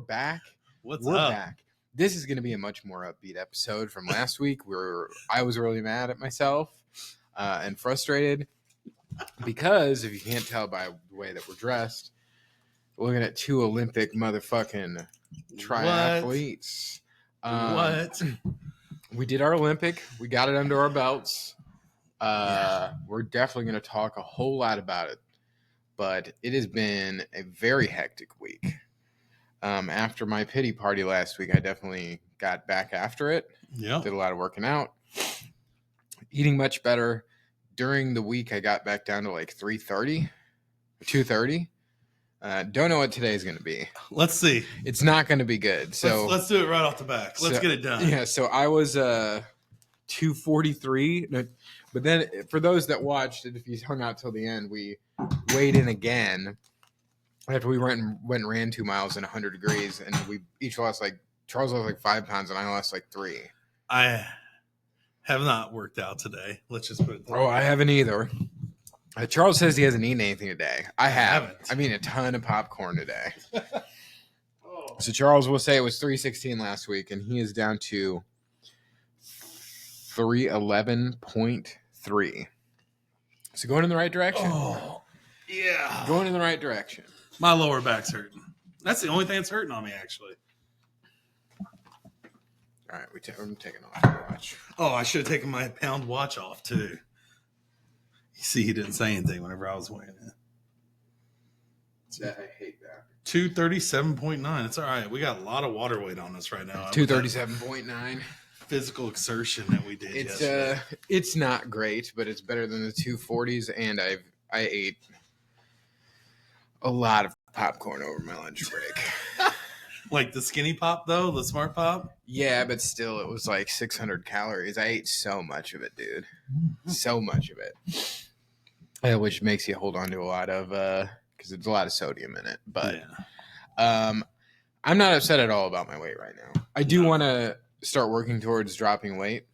back. What's We're up? back. This is going to be a much more upbeat episode from last week where I was really mad at myself and frustrated because, if you can't tell by the way that we're dressed, we're looking at two Olympic motherfucking triathletes. What? We did our Olympic. We got it under our belts. We're definitely going to talk a whole lot about it, but it has been a very hectic week. After my pity party last week, I definitely got back after it. Yeah. Did a lot of working out, eating much better. During the week, I got back down to like 3:30, 2:30. Don't know what today's going to be. Let's see. It's not going to be good. So let's do it right off the back. Let's get it done. Yeah. So I was 2:43. But then for those that watched it, if you hung out till the end, we weighed in again after we went and ran 2 miles in 100 degrees, and we each lost Charles lost 5 pounds and I lost 3. I have not worked out today. Let's just put it that way. I haven't either. Charles says he hasn't eaten anything today. I haven't. haven't. I mean, a ton of popcorn today. So Charles will say it was 316 last week, and he is down to 311.3. So going in the right direction. Oh, yeah. Going in the right direction. My lower back's hurting. That's the only thing that's hurting on me, actually. All right, I'm taking off the watch. Oh, I should have taken my pound watch off, too. You see, he didn't say anything whenever I was weighing it. I hate that. 237.9. It's all right. We got a lot of water weight on us right now. 237.9. Physical exertion that we did yesterday. It's not great, but it's better than the 240s, and I ate a lot of popcorn over my lunch break. Like the skinny pop, though? The smart pop? Yeah, but still, it was 600 calories. I ate so much of it, dude. So much of it. Which makes you hold on to a lot of, because there's a lot of sodium in it. But I'm not upset at all about my weight right now. I do want to start working towards dropping weight.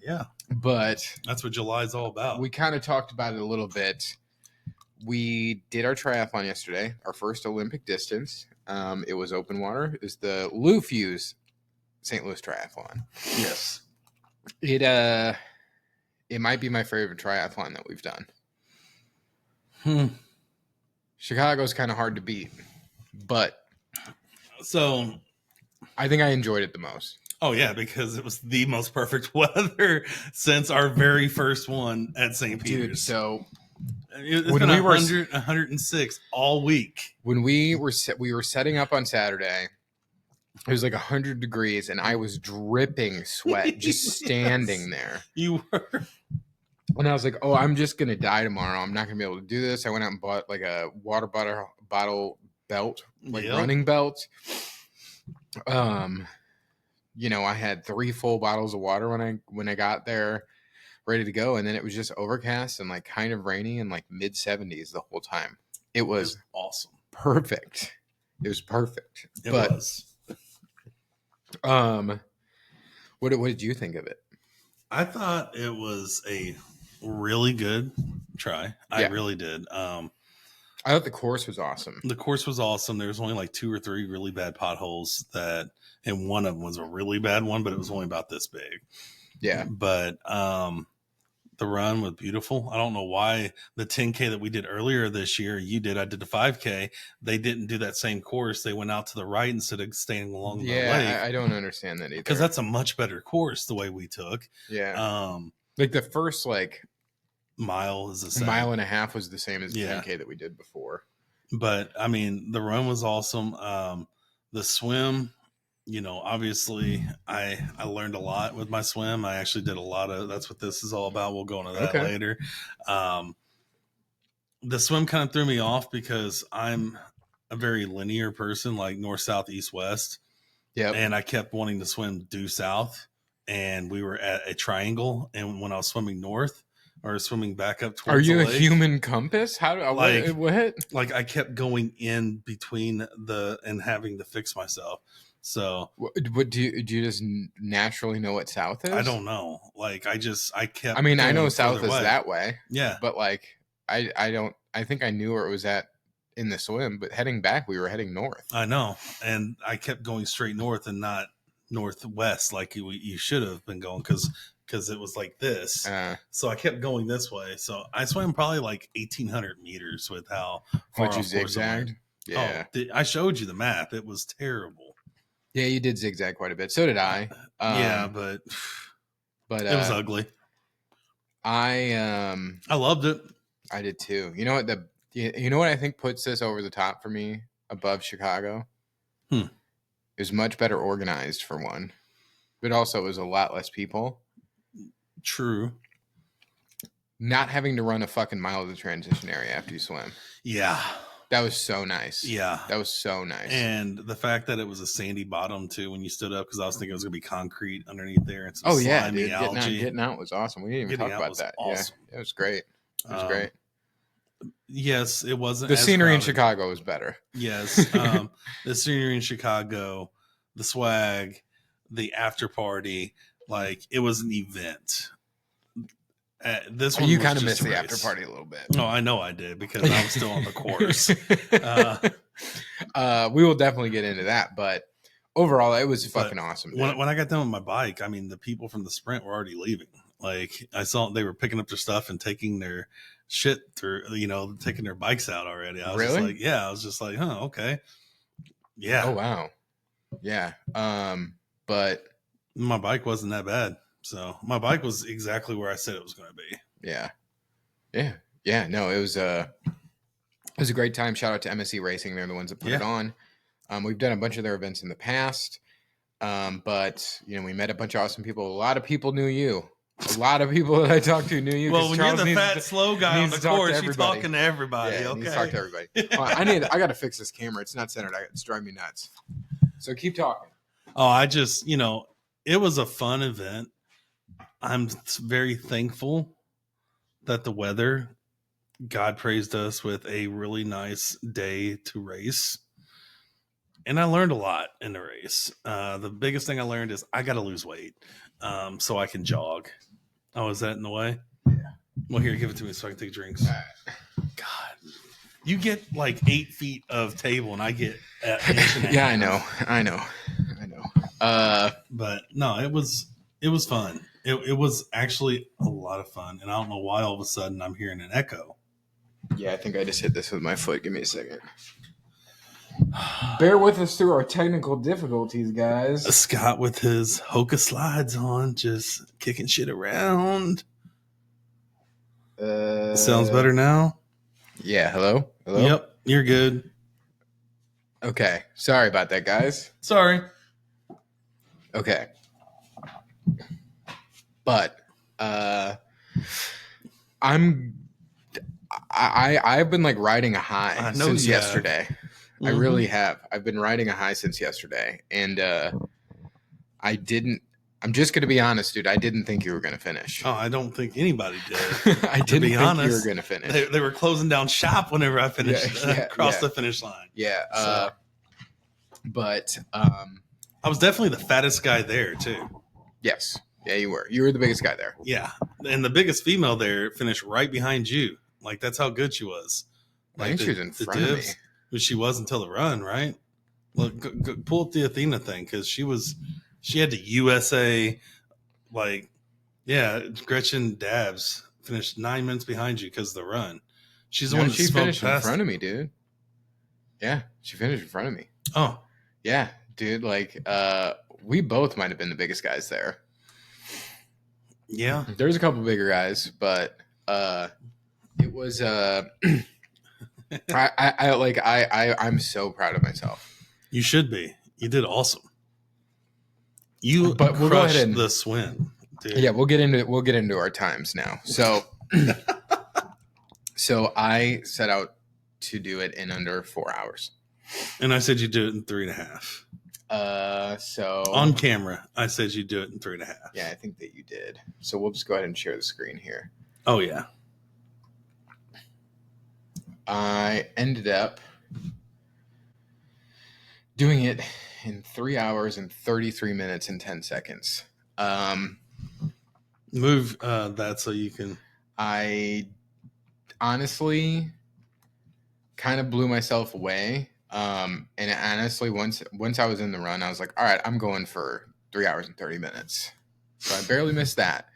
Yeah. But that's what July's all about. We kind of talked about it a little bit. We did our triathlon yesterday, our first Olympic distance. It was open water. It was the Lou Fuse St. Louis Triathlon. Yes. It might be my favorite triathlon that we've done. Chicago's kind of hard to beat, but so I think I enjoyed it the most. Oh yeah, because it was the most perfect weather since our very first one at St. Peter's. Dude, so it's been 106 all week. When we were setting up on Saturday, it was 100 degrees, and I was dripping sweat just standing there. You were. And I was like, oh, I'm just going to die tomorrow. I'm not going to be able to do this. I went out and bought a water bottle belt, running belt. I had 3 full bottles of water when I got there ready to go. And then it was just overcast and kind of rainy and mid 70s the whole time. It was awesome. Perfect. It was perfect. It was. What did you think of it? I thought it was a really good try. I really did. I thought the course was awesome. The course was awesome. There was only 2 or 3 really bad potholes and one of them was a really bad one, but it was only about this big. Yeah. But the run was beautiful. I don't know why the 10K that we did earlier this year, I did the 5K. They didn't do that same course. They went out to the right instead of staying along the lake. Yeah, I don't understand that either. Because that's a much better course the way we took. Yeah. The first mile is the same. Mile and a half was the same as the 10K that we did before. But I mean, the run was awesome. The swim, obviously I learned a lot with my swim. I actually did a lot of, that's what this is all about. We'll go into that later. The swim kind of threw me off because I'm a very linear person, north, south, east, west. Yeah. And I kept wanting to swim due south, and we were at a triangle. And when I was swimming north or swimming back up towards the lake, a human compass? How do what? I kept going in between and having to fix myself. So what do you just naturally know what south is? I don't know. I kept. I mean, I know south is that way. Yeah, but I don't. I think I knew where it was at in the swim, but heading back, we were heading north. I know. And I kept going straight north and not northwest like you should have been going because it was like this. So I kept going this way. So I swam probably like 1,800 meters with how far you zigzagged. Yeah. I showed you the map. It was terrible. Yeah, you did zigzag quite a bit. So did I. Yeah, but it was ugly. I loved it. I did too. You know what you know what I think puts this over the top for me above Chicago? It was much better organized for one, but also it was a lot less people. True. Not having to run a fucking mile of the transition area after you swim. Yeah. That was so nice. Yeah. That was so nice. And the fact that it was a sandy bottom too when you stood up, because I was thinking it was going to be concrete underneath there. And some slimy algae. Getting out was awesome. We didn't even talk about that. Awesome. Yeah, it was great. It was great. Yes, it wasn't. The scenery in Chicago was better. Yes. The scenery in Chicago, the swag, the after party, like it was an event. This one you kind of missed the after party a little bit. No, I know I did because I was still on the course. We will definitely get into that, but overall, it was fucking awesome. When I got done with my bike, I mean, the people from the sprint were already leaving. Like I saw they were picking up their stuff and taking their shit through, taking their bikes out already. I was just like, yeah, I was just like, huh, okay. Yeah. Oh, wow. Yeah. But my bike wasn't that bad. So my bike was exactly where I said it was going to be. Yeah. Yeah. Yeah. No, it was a great time. Shout out to MSC Racing. They're the ones that put it on. We've done a bunch of their events in the past. But we met a bunch of awesome people. A lot of people knew you. A lot of people that I talked to knew you. Well, when Charles, you're the fat, slow guy on the course, you're talking to everybody. Yeah, okay. He's talking to everybody. I got to fix this camera. It's not centered. It's driving me nuts. So keep talking. Oh, I just, it was a fun event. I'm very thankful that the weather, God praised us with a really nice day to race. And I learned a lot in the race. The biggest thing I learned is I got to lose weight so I can jog. Oh, is that in the way? Yeah. Well, here, give it to me so I can take drinks. God, you get like 8 feet of table and I get an inch and a half. Yeah, I know. But no, it was fun. It was actually a lot of fun. And I don't know why all of a sudden I'm hearing an echo. Yeah, I think I just hit this with my foot. Give me a second. Bear with us through our technical difficulties, guys. Scott with his Hoka slides on, just kicking shit around. Sounds better now? Yeah, hello? Yep, you're good. Okay, sorry about that, guys. Sorry. Okay. But I've been like riding a high since yesterday. Mm-hmm. I really have. I've been riding a high since yesterday, and I'm just going to be honest, dude. I didn't think you were going to finish. Oh, I don't think anybody did. I didn't think you were going to finish. They were closing down shop whenever I finished the finish line. Yeah. But I was definitely the fattest guy there too. Yes. Yeah, you were. You were the biggest guy there. Yeah, and the biggest female there finished right behind you. Like that's how good she was. Like, I think she was in front of me. Which she was until the run, right? Look, go pull up the Athena thing because she had the USA, Gretchen Dabbs finished 9 minutes behind you because of the run. She's the one that she finished in front of me, dude. Yeah, she finished in front of me. Oh, yeah, dude. We both might have been the biggest guys there. Yeah, there's a couple bigger guys, but it was I'm so proud of myself. You should be. You did awesome. But we'll go ahead and the swim. Dude. Yeah, we'll get into our times now. So so I set out to do it in under 4 hours. And I said you do it in 3.5. So on camera, I said you do it in 3.5. Yeah, I think that you did. So we'll just go ahead and share the screen here. Oh yeah. I ended up doing it in 3 hours and 33 minutes and 10 seconds. Move that so you can. I honestly kind of blew myself away. And honestly, once I was in the run, I was like, all right, I'm going for 3 hours and 30 minutes. So I barely missed that.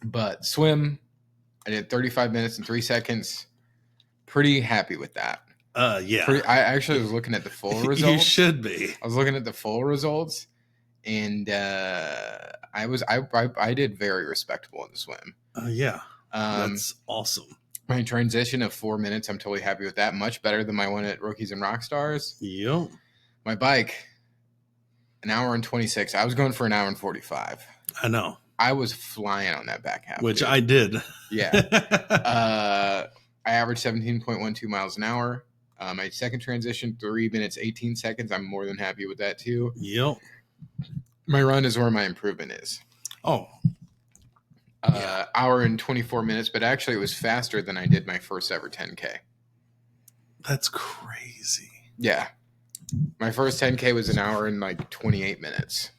But swim, I did 35 minutes and 3 seconds. Pretty happy with that. Yeah. I actually was looking at the full results. You should be. I was looking at the full results, and I did very respectable in the swim. Yeah. That's awesome. My transition of 4 minutes, I'm totally happy with that. Much better than my one at Rookies and Rockstars. Yep. My bike, 1 hour and 26. I was going for 1 hour and 45. I know. I was flying on that back half. Which I did. Yeah. I averaged 17.12 miles an hour. My second transition, 3 minutes, 18 seconds. I'm more than happy with that too. Yep. My run is where my improvement is. Oh. Hour and 24 minutes, but actually it was faster than I did my first ever 10K. That's crazy. Yeah. My first 10K was 1 hour and like 28 minutes.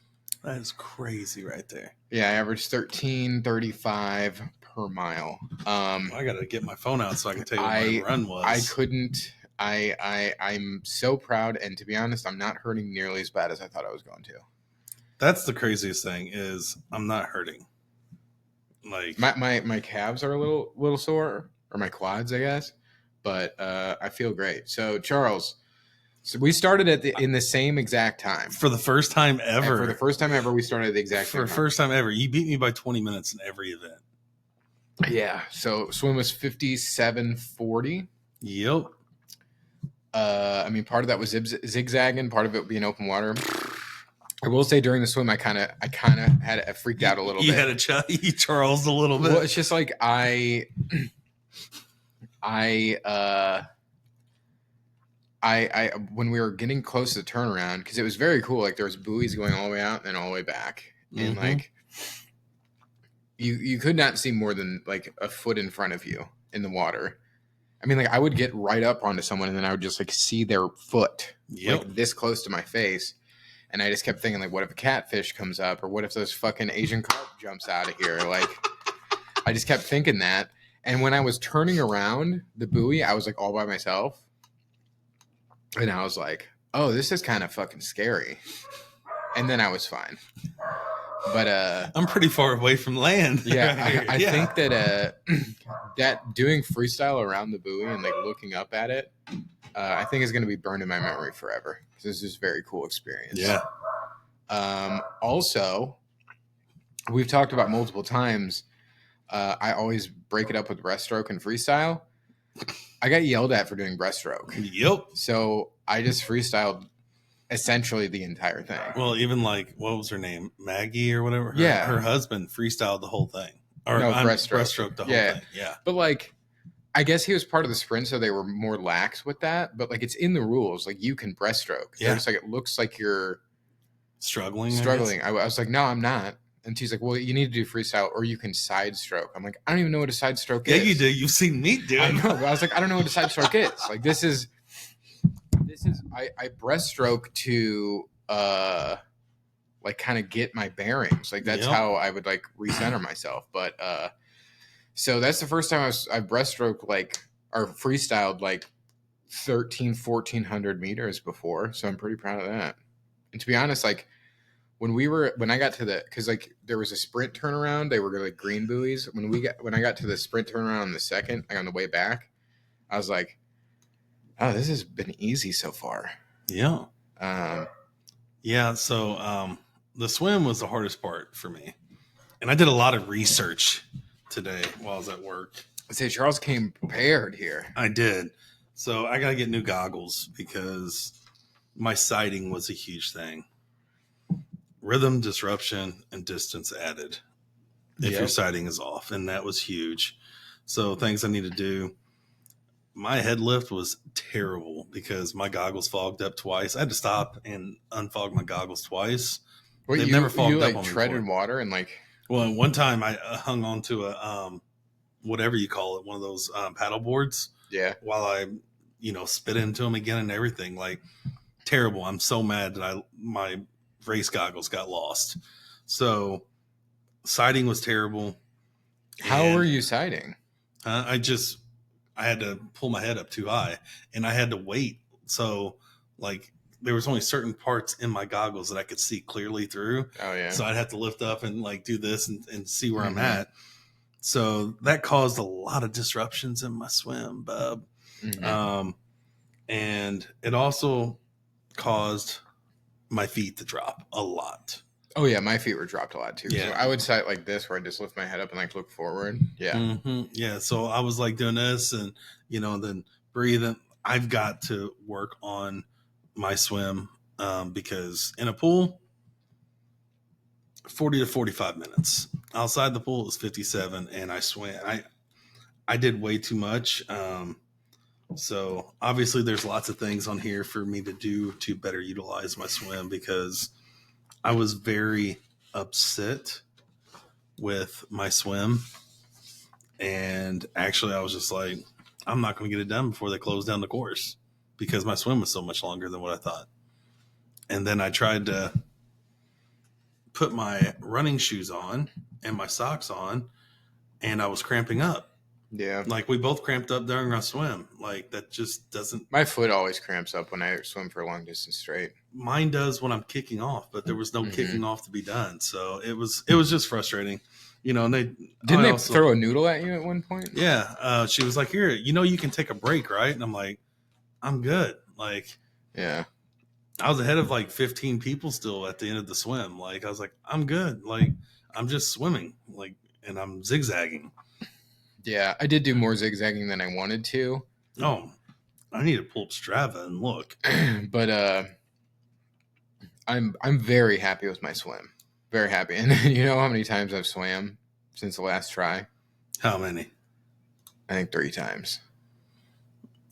That is crazy right there. Yeah, I averaged 13:35 per mile. I got to get my phone out so I can tell you what my run was. I couldn't. I'm so proud, and to be honest, I'm not hurting nearly as bad as I thought I was going to. That's the craziest thing is I'm not hurting. Like my calves are a little sore, or my quads, I guess, but I feel great. So Charles, we started in the same exact time for the first time ever. And for the first time ever, we started at the exact same time. For the first time ever, you beat me by 20 minutes in every event. Yeah. So swim was 57:40. Yep. I mean, part of that was zigzagging, part of it being open water. I will say during the swim, I kind of had freaked out a little bit. You had Charles a little bit. Well, it's just like when we were getting close to the turnaround, because it was very cool. Like there was buoys going all the way out and then all the way back, and like you could not see more than like a foot in front of you in the water. I mean, like I would get right up onto someone and then I would just like see their foot like this close to my face. And I just kept thinking, like, what if a catfish comes up? Or what if those fucking Asian carp jumps out of here? Like, I just kept thinking that. And when I was turning around the buoy, I was, like, all by myself. And I was like, oh, this is kind of fucking scary. And then I was fine. But I'm pretty far away from land. Yeah, I think that that doing freestyle around the buoy and, like, looking up at it, I think is going to be burned in my memory forever. This is a very cool experience. Yeah. Also, we've talked about multiple times. I always break it up with breaststroke and freestyle. I got yelled at for doing breaststroke. Yep. So I just freestyled essentially the entire thing. Well, even like, what was her name? Maggie or whatever? Her husband freestyled the whole thing. Or no, breaststroke the whole thing. Yeah. But like, I guess he was part of the sprint, so they were more lax with that. But like, it's in the rules. Like, you can breaststroke. Yeah. Just like it looks like you're struggling. I was like, no, I'm not. And she's like, well, you need to do freestyle, or you can side stroke. I'm like, I don't even know what a side stroke is. Yeah, you do. You've seen me do it. I know. But I was like, I don't know what a side stroke is. Like, this is. I breaststroke to like kind of get my bearings. Like that's how I would like recenter myself. But so that's the first time I breaststroke like or freestyled like 1,400 meters before. So I'm pretty proud of that. And to be honest, like when I got to because like there was a sprint turnaround, they were like green buoys. When I got to the sprint turnaround on the second, like on the way back, I was like, oh, this has been easy so far. Yeah. So the swim was the hardest part for me. And I did a lot of research today while I was at work. I say Charles came prepared here. I did. So I got to get new goggles because my sighting was a huge thing. Rhythm, disruption, and distance added if your sighting is off. And that was huge. So things I need to do. My head lift was terrible because my goggles fogged up twice. I had to stop and unfog my goggles twice. They've never fogged up. You like treaded water and like. Well, one time I hung onto a whatever you call it, one of those paddle boards. Yeah. While I, spit into them again and everything, like terrible. I'm so mad that my race goggles got lost. So sighting was terrible. How were you sighting? I I had to pull my head up too high, and I had to wait. So like there was only certain parts in my goggles that I could see clearly through. Oh yeah. So I'd have to lift up and like do this and see where I'm at. So that caused a lot of disruptions in my swim, bub. And it also caused my feet to drop a lot. Oh yeah, my feet were dropped a lot too. Yeah. So I would sit like this, where I just lift my head up and like look forward. Yeah. Yeah. So I was like doing this, and then breathing. I've got to work on my swim because in a pool, 40 to 45 minutes. Outside the pool is 57, and I swam. I did way too much. So obviously there's lots of things on here for me to do to better utilize my swim, because I was very upset with my swim. And actually I was just like, I'm not going to get it done before they close down the course, because my swim was so much longer than what I thought. And then I tried to put my running shoes on and my socks on, and I was cramping up. Yeah. Like we both cramped up during our swim. Like that just doesn't. My foot always cramps up when I swim for a long distance straight. Mine does when I'm kicking off, but there was no kicking off to be done. So it was just frustrating, And they didn't throw a noodle at you at one point? Yeah. She was like, here, you can take a break, right? And I'm like, I'm good. Like, yeah. I was ahead of like 15 people still at the end of the swim. Like, I was like, I'm good. Like, I'm just swimming, like, and I'm zigzagging. Yeah, I did do more zigzagging than I wanted to. Oh, I need to pull up Strava and look. But I'm very happy with my swim. Very happy. And you know how many times I've swam since the last try? How many? I think 3 times.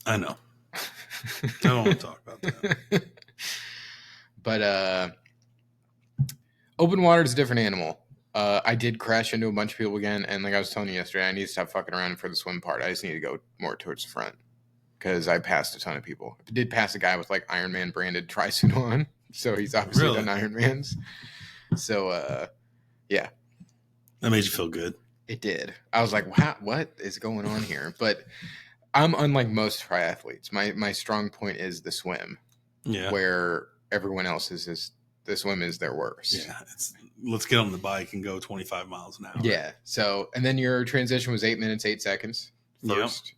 I know. I don't want to talk about that. But open water is a different animal. I did crash into a bunch of people again, and like I was telling you yesterday, I need to stop fucking around for the swim part. I just need to go more towards the front, because I passed a ton of people. I did pass a guy with like Ironman branded tri-suit on, so he's obviously done Ironmans. So yeah, that made you feel good. It did. I was like, wow, what is going on here? But I'm unlike most triathletes. My strong point is the swim. Yeah. Where everyone else is the swim is their worst. Yeah. Let's get on the bike and go 25 miles an hour. Yeah. So, and then your transition was 8 minutes, 8 seconds first. Yep.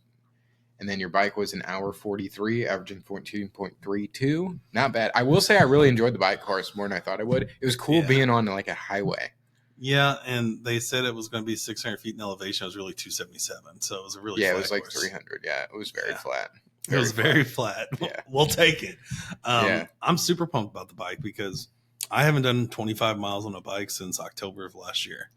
And then your bike was an hour 43, averaging 14.32. Not bad. I will say I really enjoyed the bike course more than I thought I would. It was cool being on like a highway. Yeah, and they said it was going to be 600 feet in elevation. It was really 277, so it was a really flat it was like course. 300. Yeah, it was very flat. It was very flat. Yeah. We'll take it. I'm super pumped about the bike, because I haven't done 25 miles on a bike since October of last year,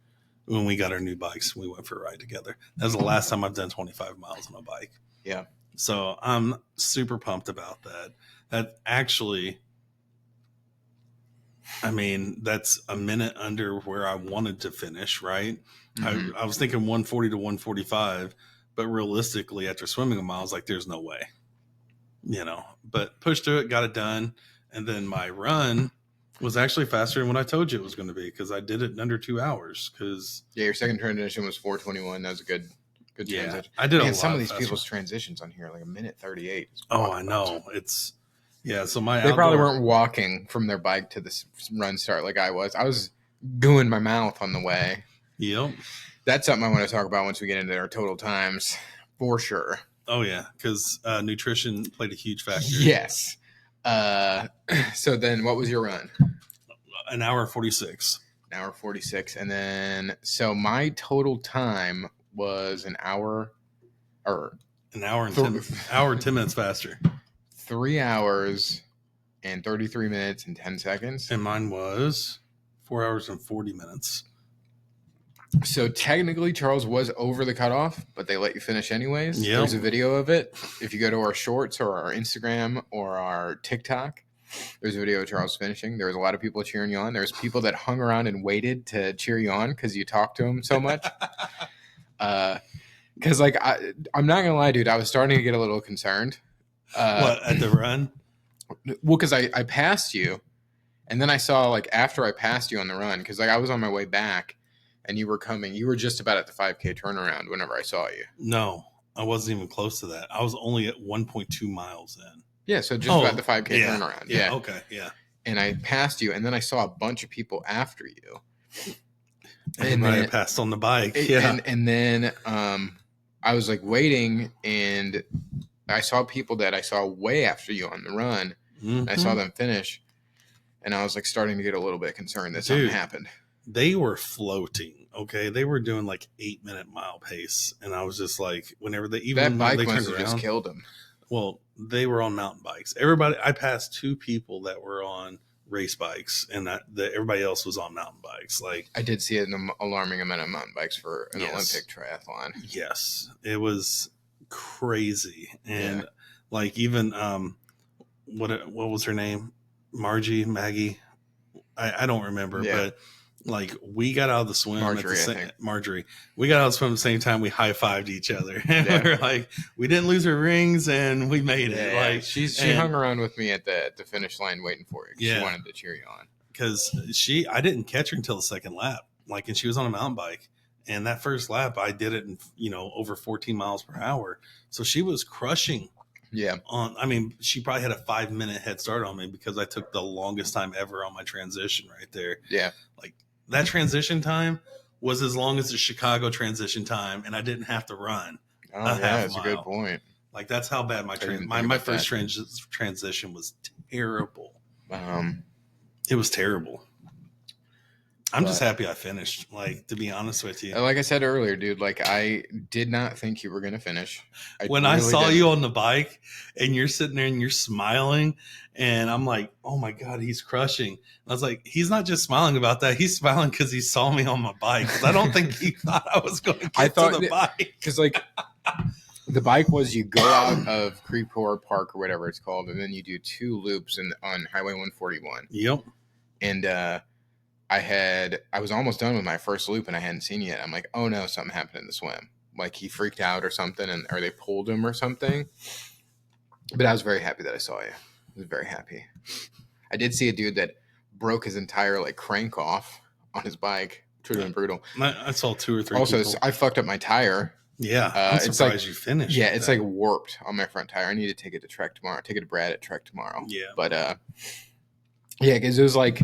when we got our new bikes. We went for a ride together. That was the last time I've done 25 miles on a bike. Yeah. So I'm super pumped about that. That actually, I mean, that's a minute under where I wanted to finish, right? I was thinking 140 to 145, but realistically, after swimming a mile, I was like, there's no way, but pushed through it, got it done. And then my run was actually faster than what I told you it was going to be, because I did it in under 2 hours. Your second transition was 4:21. That was a good transition. I did. Some of these people's transitions on here, like a minute 38. Oh, I know. So they probably weren't walking from their bike to the run start like I was. I was gooing my mouth on the way. Yep. That's something I want to talk about once we get into our total times, for sure. Oh yeah, because nutrition played a huge factor. Yes. So then what was your run? An hour 46. An hour 46. And then, so my total time was an hour and 10 minutes faster. 3 hours and 33 minutes and 10 seconds. And mine was 4 hours and 40 minutes. So technically Charles was over the cutoff, but they let you finish anyways. Yep. There's a video of it. If you go to our shorts or our Instagram or our TikTok, there's a video of Charles finishing. There was a lot of people cheering you on. There's people that hung around and waited to cheer you on because you talked to them so much. Because I'm not gonna lie, dude, I was starting to get a little concerned. What, at the run? Well, because I passed you, and then I saw like after I passed you on the run, because like I was on my way back and you were coming. You were just about at the 5K turnaround whenever I saw you. No, I wasn't even close to that. I was only at 1.2 miles in. Yeah, so just about the 5K turnaround. Yeah. Okay. Yeah. And I passed you, and then I saw a bunch of people after you. And then I passed on the bike. Yeah. And then I was like waiting, and I saw people that I saw way after you on the run. Mm-hmm. I saw them finish, and I was like starting to get a little bit concerned that something happened. They were floating. Okay, they were doing like 8-minute mile pace, and I was just like, whenever they even that bike must have just killed them. Well, they were on mountain bikes. Everybody, I passed 2 people that were on race bikes, and that everybody else was on mountain bikes. Like, I did see an alarming amount of mountain bikes for an Olympic triathlon. Yes, it was crazy, and like even what was her name? Maggie. I don't remember, but like we got out of the swim Marjorie. We got out of the swim at the same time. We high-fived each other. And we were like, we didn't lose our rings and we made it. Yeah. Like she hung around with me at the finish line waiting for you. She wanted to cheer you on. Because I didn't catch her until the second lap. Like, and she was on a mountain bike. And that first lap, I did it in, over 14 miles per hour. So she was crushing. Yeah. She probably had a 5-minute head start on me because I took the longest time ever on my transition right there. Yeah. Like, that transition time was as long as the Chicago transition time, and I didn't have to run. Oh, yeah, that's a good point. Like, that's how bad my first transition was terrible. It was terrible. I'm just happy I finished, like, to be honest with you. Like I said earlier, dude, like, I did not think you were going to finish. I saw you on the bike and you're sitting there and you're smiling, and I'm like, oh my God, he's crushing. And I was like, he's not just smiling about that. He's smiling because he saw me on my bike. Because I don't think he thought I was going to get to the bike. Because, like, the bike was you go out of Creport Park or whatever it's called, and then you do 2 loops on Highway 141. Yep. And I was almost done with my first loop and I hadn't seen you yet. I'm like, oh no, something happened in the swim. Like he freaked out or something, or they pulled him or something. But I was very happy that I saw you. I was very happy. I did see a dude that broke his entire like crank off on his bike, which would have been brutal. I saw 2 or 3 also, people. I fucked up my tire. Yeah, I'm surprised you finished. Yeah, it's like warped on my front tire. I need to take it to Trek tomorrow. Take it to Brad at Trek tomorrow. Yeah. But yeah, because it was like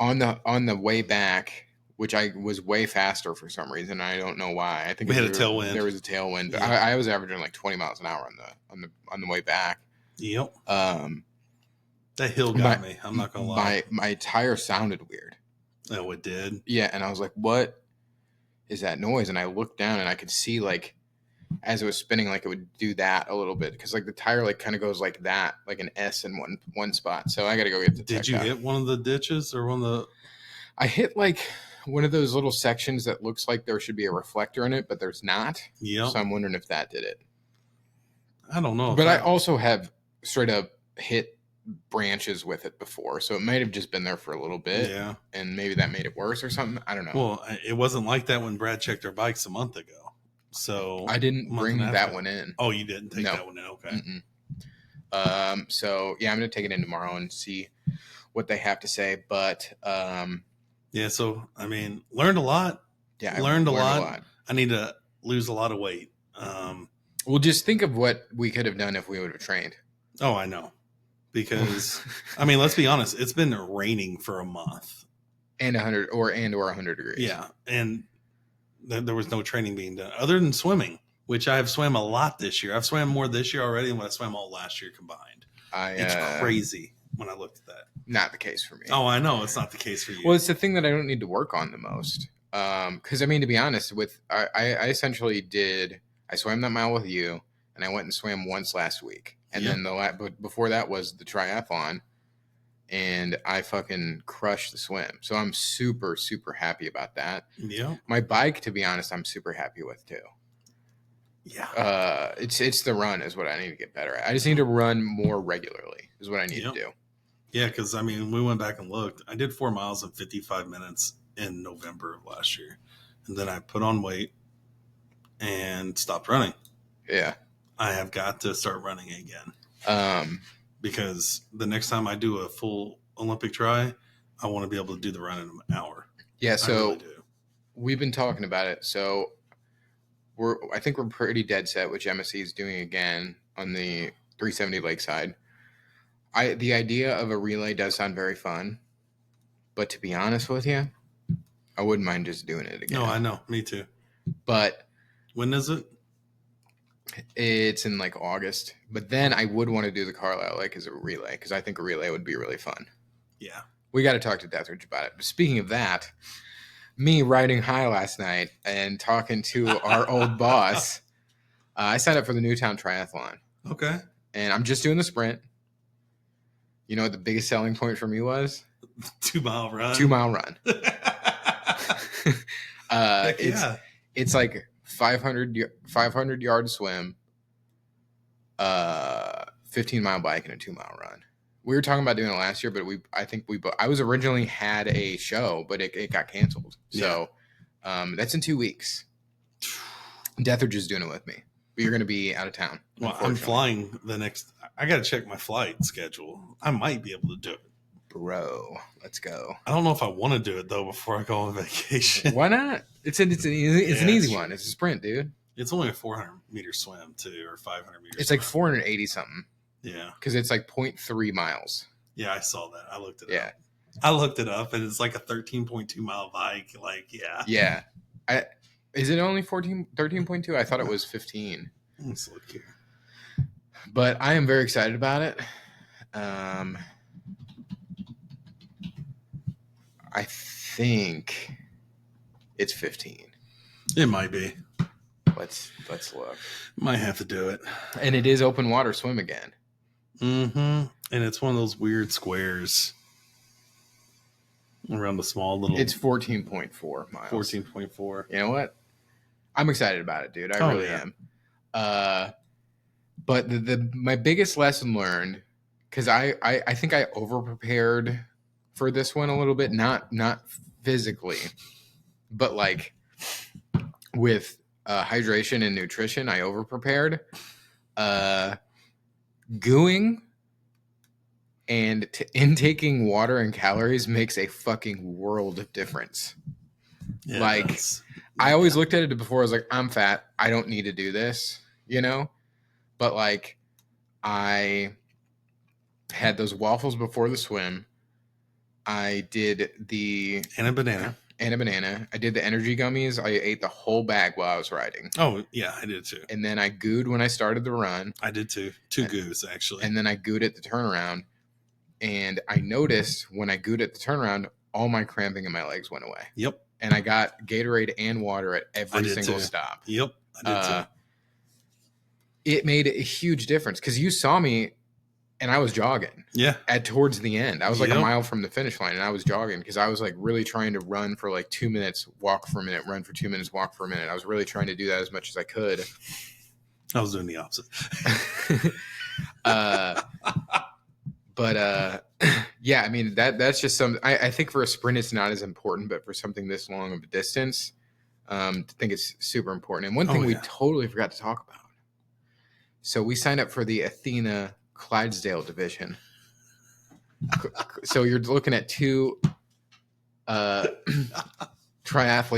on the way back, which I was way faster for some reason. I don't know why. I think we had a tailwind. There was a tailwind. But yeah. I was averaging like 20 miles an hour on the way back. Yep. That hill got me. I'm not gonna lie. My tire sounded weird. Oh, it did. Yeah, and I was like, "What is that noise?" And I looked down and I could see like as it was spinning, like it would do that a little bit because like the tire like kind of goes like that, like an S in one spot. So I got to go get the. Did you hit one of the ditches or one of the? I hit like one of those little sections that looks like there should be a reflector in it, but there's not. Yeah. So I'm wondering if that did it. I don't know. But I also have straight up hit branches with it before, so it might have just been there for a little bit. Yeah. And maybe that made it worse or something. I don't know. Well, it wasn't like that when Brad checked our bikes a month ago. So I didn't bring that one in. Oh, you didn't take that one in? Okay. Mm-mm. So yeah, I'm gonna take it in tomorrow and see what they have to say. But yeah, so I mean, learned a lot. Yeah, I learned a lot. I need to lose a lot of weight. Well, just think of what we could have done if we would have trained. Oh, I know. Because I mean, let's be honest, it's been raining for a month. And 100 degrees. Yeah. And there was no training being done other than swimming, which I have swam a lot this year. I've swam more this year already than what I swam all last year combined. It's crazy when I looked at that. Not the case for me. Oh, I know. It's not the case for you. Well, it's the thing that I don't need to work on the most. Because, I mean, to be honest, I essentially I swam that mile with you, and I went and swam once last week. And then but before that was the triathlon, and I fucking crushed the swim. So I'm super, super happy about that. Yeah. My bike, to be honest, I'm super happy with too. Yeah. It's the run is what I need to get better at. I just need to run more regularly is what I need to do. Yeah, because I mean, we went back and looked. I did 4 miles in 55 minutes in November of last year. And then I put on weight and stopped running. Yeah. I have got to start running again. Because the next time I do a full Olympic try, I want to be able to do the run in an hour. Yeah, so we've been talking about it. So I think we're pretty dead set, which MSC is doing again on the 370 Lakeside. The idea of a relay does sound very fun, but to be honest with you, I wouldn't mind just doing it again. No, I know. Me too. But when is it? It's in like August. But then I would want to do the Carlisle Lake as a relay because I think a relay would be really fun. Yeah. We got to talk to Deathridge about it. But speaking of that, me riding high last night and talking to our old boss, I signed up for the Newtown Triathlon. Okay. And I'm just doing the sprint. You know what the biggest selling point for me was? 2 mile run. 2 mile run. It's like 500 yard swim, 15-mile bike, and a 2 mile run. We were talking about doing it last year, but I was originally had a show, but it got canceled. So that's in 2 weeks. Deathridge is doing it with me, but you're going to be out of town. Well, I'm flying the next. I got to check my flight schedule. I might be able to do it. Bro, let's go. I don't know if I want to do it though before I go on vacation. Why not? It's an easy one. It's a sprint, dude. It's only a 400-meter swim too, or 500 meters. It's like 480 something. Yeah, because it's like 0.3 miles. Yeah, I saw that. I looked it up. I looked it up, and it's like a 13.2 mile bike. Like, yeah. Is it only 13.2? I thought it was 15. Let's look here. But I am very excited about it. I think it's 15. It might be. Let's look. Might have to do it. And it is open water swim again. Mm-hmm. And it's one of those weird squares around the small little. It's 14.4 miles. 14.4. You know what? I'm excited about it, dude. I really am. But my biggest lesson learned, because I think I over prepared for this one a little bit, not physically, but like with hydration and nutrition, I over prepared. Gooing and intaking water and calories makes a fucking world of difference. Yeah, like I always looked at it before. I was like, I'm fat. I don't need to do this, you know? But like I had those waffles before the swim. I did and a banana. I did the energy gummies. I ate the whole bag while I was riding. Oh, yeah, I did too. And then I gooed when I started the run. I did too. 2 goos, actually. And then I gooed at the turnaround. And I noticed when I gooed at the turnaround, all my cramping in my legs went away. Yep. And I got Gatorade and water at every single stop. Yep, I did too. It made a huge difference because you saw me and I was jogging. Yeah. Towards the end. I was like a mile from the finish line and I was jogging because I was like really trying to run for like 2 minutes, walk for a minute, run for 2 minutes, walk for a minute. I was really trying to do that as much as I could. I was doing the opposite. But yeah, I mean, that's just some, I think for a sprint, it's not as important, but for something this long of a distance, I think it's super important. And one thing we totally forgot to talk about. So we signed up for the Athena Clydesdale division. So you're looking at 2 triathlete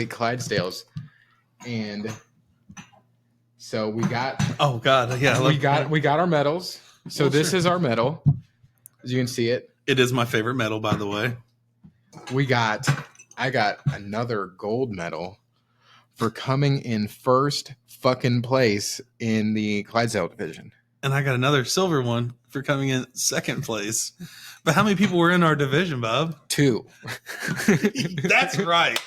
Clydesdales, and so we got we got our medals. So this is our medal, as you can see it. It is my favorite medal, by the way. I got another gold medal for coming in first fucking place in the Clydesdale division. And I got another silver one for coming in second place. But how many people were in our division, Bob? 2. That's right.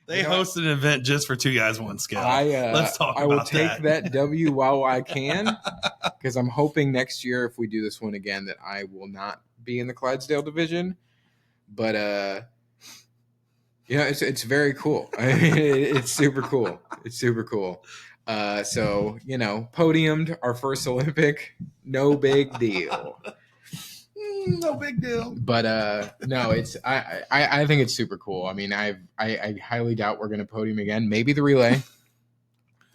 They hosted an event just for 2 guys, 1 scale. Let's talk about that. I will take that W while I can, because I'm hoping next year, if we do this one again, that I will not be in the Clydesdale division. But it's very cool. It's super cool. It's super cool. So, podiumed our first Olympic, no big deal. No big deal. But no, it's I think it's super cool. I mean, I highly doubt we're gonna podium again. Maybe the relay,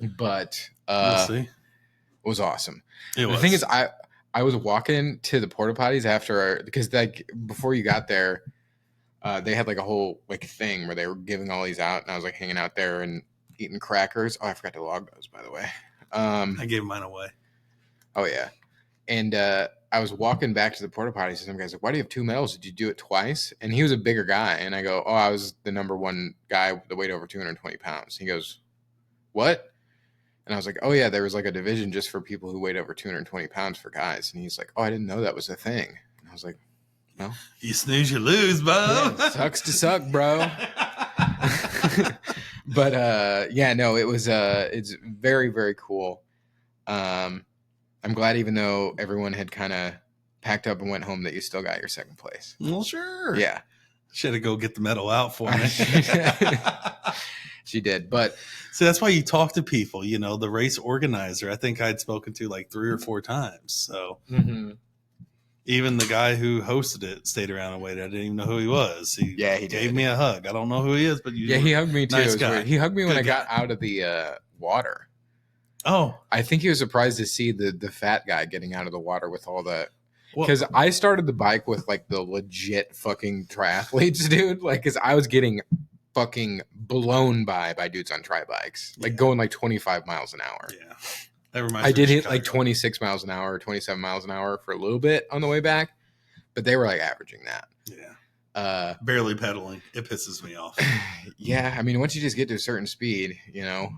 but we'll see. It was awesome. The thing is, I was walking to the porta potties because like before you got there, they had like a whole like thing where they were giving all these out, and I was like hanging out there, and eating crackers. Oh, I forgot to log those, by the way. I gave mine away. Oh, yeah. And I was walking back to the porta potties, and some guy's like, why do you have 2 medals? Did you do it twice? And he was a bigger guy. And I go, oh, I was the number 1 guy that weighed over 220 pounds. He goes, what? And I was like, oh, yeah, there was like a division just for people who weighed over 220 pounds for guys. And he's like, oh, I didn't know that was a thing. And I was like, no. You snooze, you lose, bro. Yeah, sucks to suck, bro. But yeah, no, it was it's very, very cool. I'm glad, even though everyone had kind of packed up and went home, that you still got your second place. Well, sure. Yeah. Should have go get the medal out for me. She did. But so that's why you talk to people, you know, the race organizer. I think I'd spoken to like 3 or 4 times. So even the guy who hosted it stayed around and waited. I didn't even know who he was. He gave me a hug. I don't know who he is, but he hugged me too. Nice guy. He hugged me when I got out of the water. Oh, I think he was surprised to see the fat guy getting out of the water with all the. Because I started the bike with like the legit fucking triathletes, dude. Like, because I was getting fucking blown by dudes on tri bikes, like going like 25 miles an hour. Yeah, that reminds me. I did hit like 26 miles an hour, 27 miles an hour for a little bit on the way back, but they were like averaging that. Yeah, barely pedaling. It pisses me off. Yeah, I mean, once you just get to a certain speed, you know,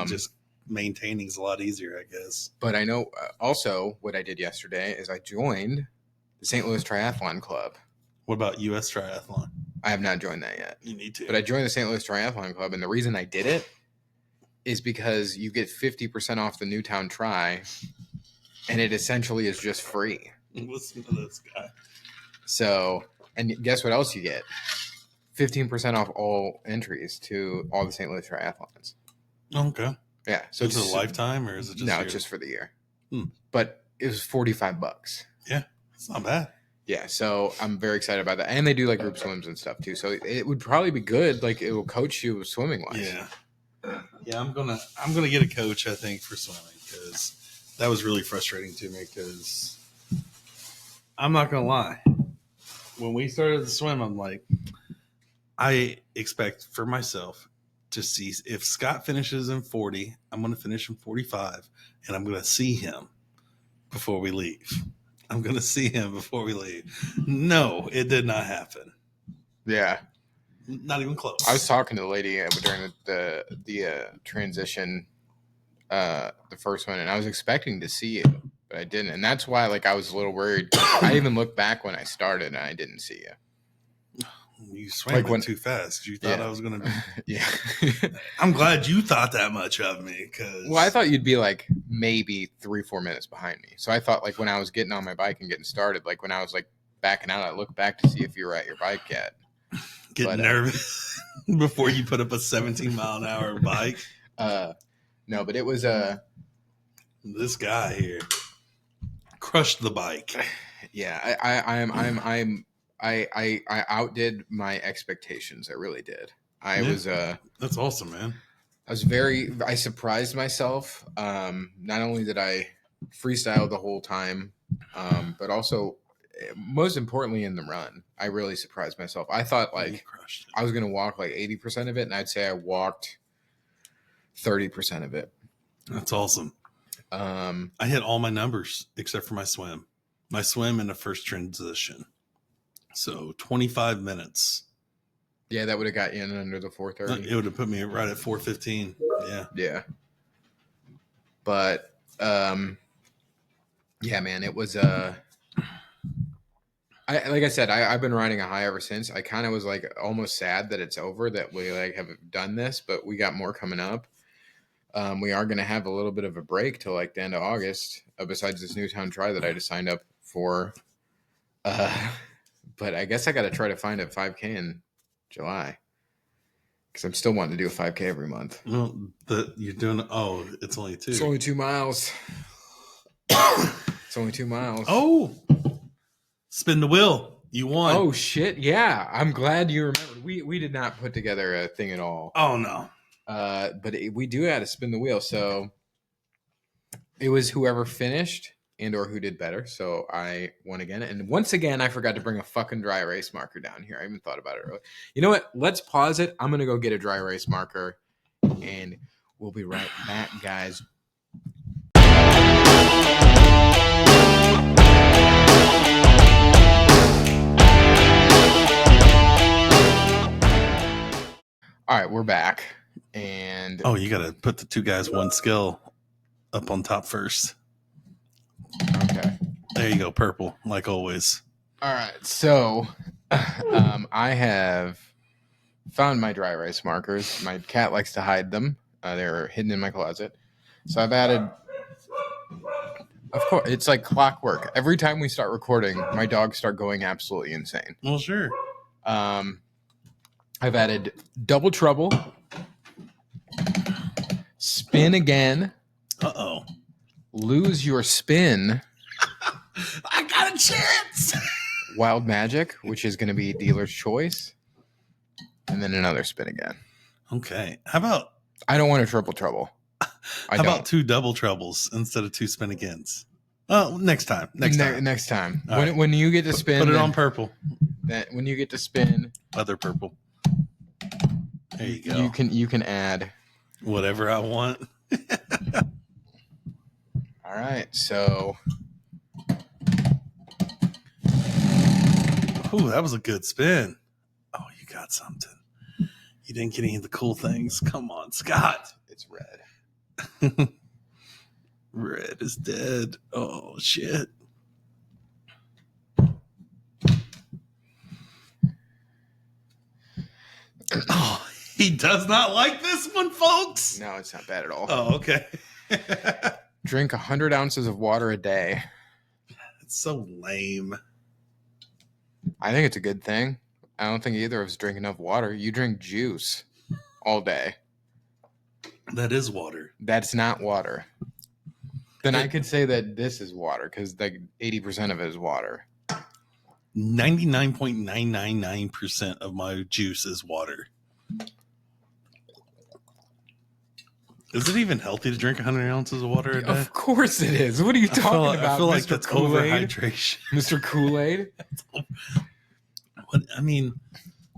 just maintaining is a lot easier, I guess. But I know also what I did yesterday is I joined the St. Louis Triathlon Club. What about U.S. Triathlon? I have not joined that yet. You need to. But I joined the St. Louis Triathlon Club, and the reason I did it is because you get 50% off the Newtown Tri, and it essentially is just free. Listen to this guy. So, and guess what else you get? 15% off all entries to all the St. Louis Triathlons. Okay. Yeah. So is it a lifetime, or is it just no? It's just for the year. But it was $45. Yeah, it's not bad. Yeah, so I'm very excited about that, and they do like group swims and stuff too. So it would probably be good. Like, it will coach you swimming wise. Yeah. I'm gonna get a coach, I think, for swimming, because that was really frustrating to me. Because I'm not gonna lie, when we started the swim, I'm like, I expect for myself to see if Scott finishes in 40, I'm gonna finish in 45, and I'm gonna see him before we leave. I'm going to see him before we leave. No, it did not happen. Yeah. Not even close. I was talking to the lady during the transition, the first one, and I was expecting to see you, but I didn't. And that's why, like, I was a little worried. I even looked back when I started, and I didn't see you. You swam like too fast. You thought I was going to be. Yeah. I'm glad you thought that much of me. Well, I thought you'd be like maybe 3-4 minutes behind me. So I thought, like, when I was getting on my bike and getting started, like when I was like backing out, I looked back to see if you were at your bike yet. Get nervous before you put up a 17-mile-an-hour bike. No, but it was this guy here crushed the bike. Yeah, I outdid my expectations. I really did. That's awesome, man. I surprised myself. Not only did I freestyle the whole time, but also, most importantly, in the run, I really surprised myself. I thought like I was going to walk like 80% of it, and I'd say I walked 30% of it. That's awesome. I hit all my numbers except for my swim. My swim in the first transition. So 25 minutes. Yeah, that would have got you in under the 4:30. It would have put me right at 4:15. Yeah. Yeah. But yeah, man, it was like I said, I've been riding a high ever since. I kind of was like almost sad that it's over, that we like have done this, but we got more coming up. We are going to have a little bit of a break till like the end of August, besides this Newtown Tri that I just signed up for. But I guess I got to try to find a 5K in July, because I'm still wanting to do a 5K every month. Well, you're doing. Oh, it's only 2. It's only 2 miles. It's only 2 miles. Oh, spin the wheel. You won. Oh shit! Yeah, I'm glad you remembered. We did not put together a thing at all. Oh no. But we do have to spin the wheel. So it was whoever finished and or who did better. So I won again. And once again, I forgot to bring a fucking dry erase marker down here. I even thought about it earlier. You know what? Let's pause it. I'm going to go get a dry erase marker. and we'll be right back, guys. All right, we're back. And you got to put the 2 guys 1 skill up on top first. Okay. There you go, purple, like always. All right, so I have found my dry erase markers. My cat likes to hide them. They're hidden in my closet. So I've added, of course, it's like clockwork. Every time we start recording, my dogs start going absolutely insane. Well, sure. I've added double trouble, spin again. Uh-oh. Lose your spin. I got a chance. Wild magic, which is going to be dealer's choice. And then another spin again. Okay. How about... I don't want a triple trouble. How about 2 double troubles instead of 2 spin agains? Oh, next time. Next time. When you get to spin... Put it on purple. When you get to spin... Other purple. There you go. You can add... whatever I want. All right, so... Ooh, that was a good spin. Oh, you got something. You didn't get any of the cool things. Come on, Scott. It's red. Red is dead. Oh, shit. Oh, he does not like this one, folks. No, it's not bad at all. Oh, okay. Drink 100 ounces of water a day. It's so lame. I think it's a good thing. I don't think either of us drink enough water. You drink juice all day. That is water. That's not water. Then I could say that this is water because like 80% of it is water. 99.999% of my juice is water. Is it even healthy to drink 100 ounces of water a day? Of course it is. What are you talking about? I feel like Mr. that's Kool-Aid? overhydration. Mr. Kool-Aid? I mean,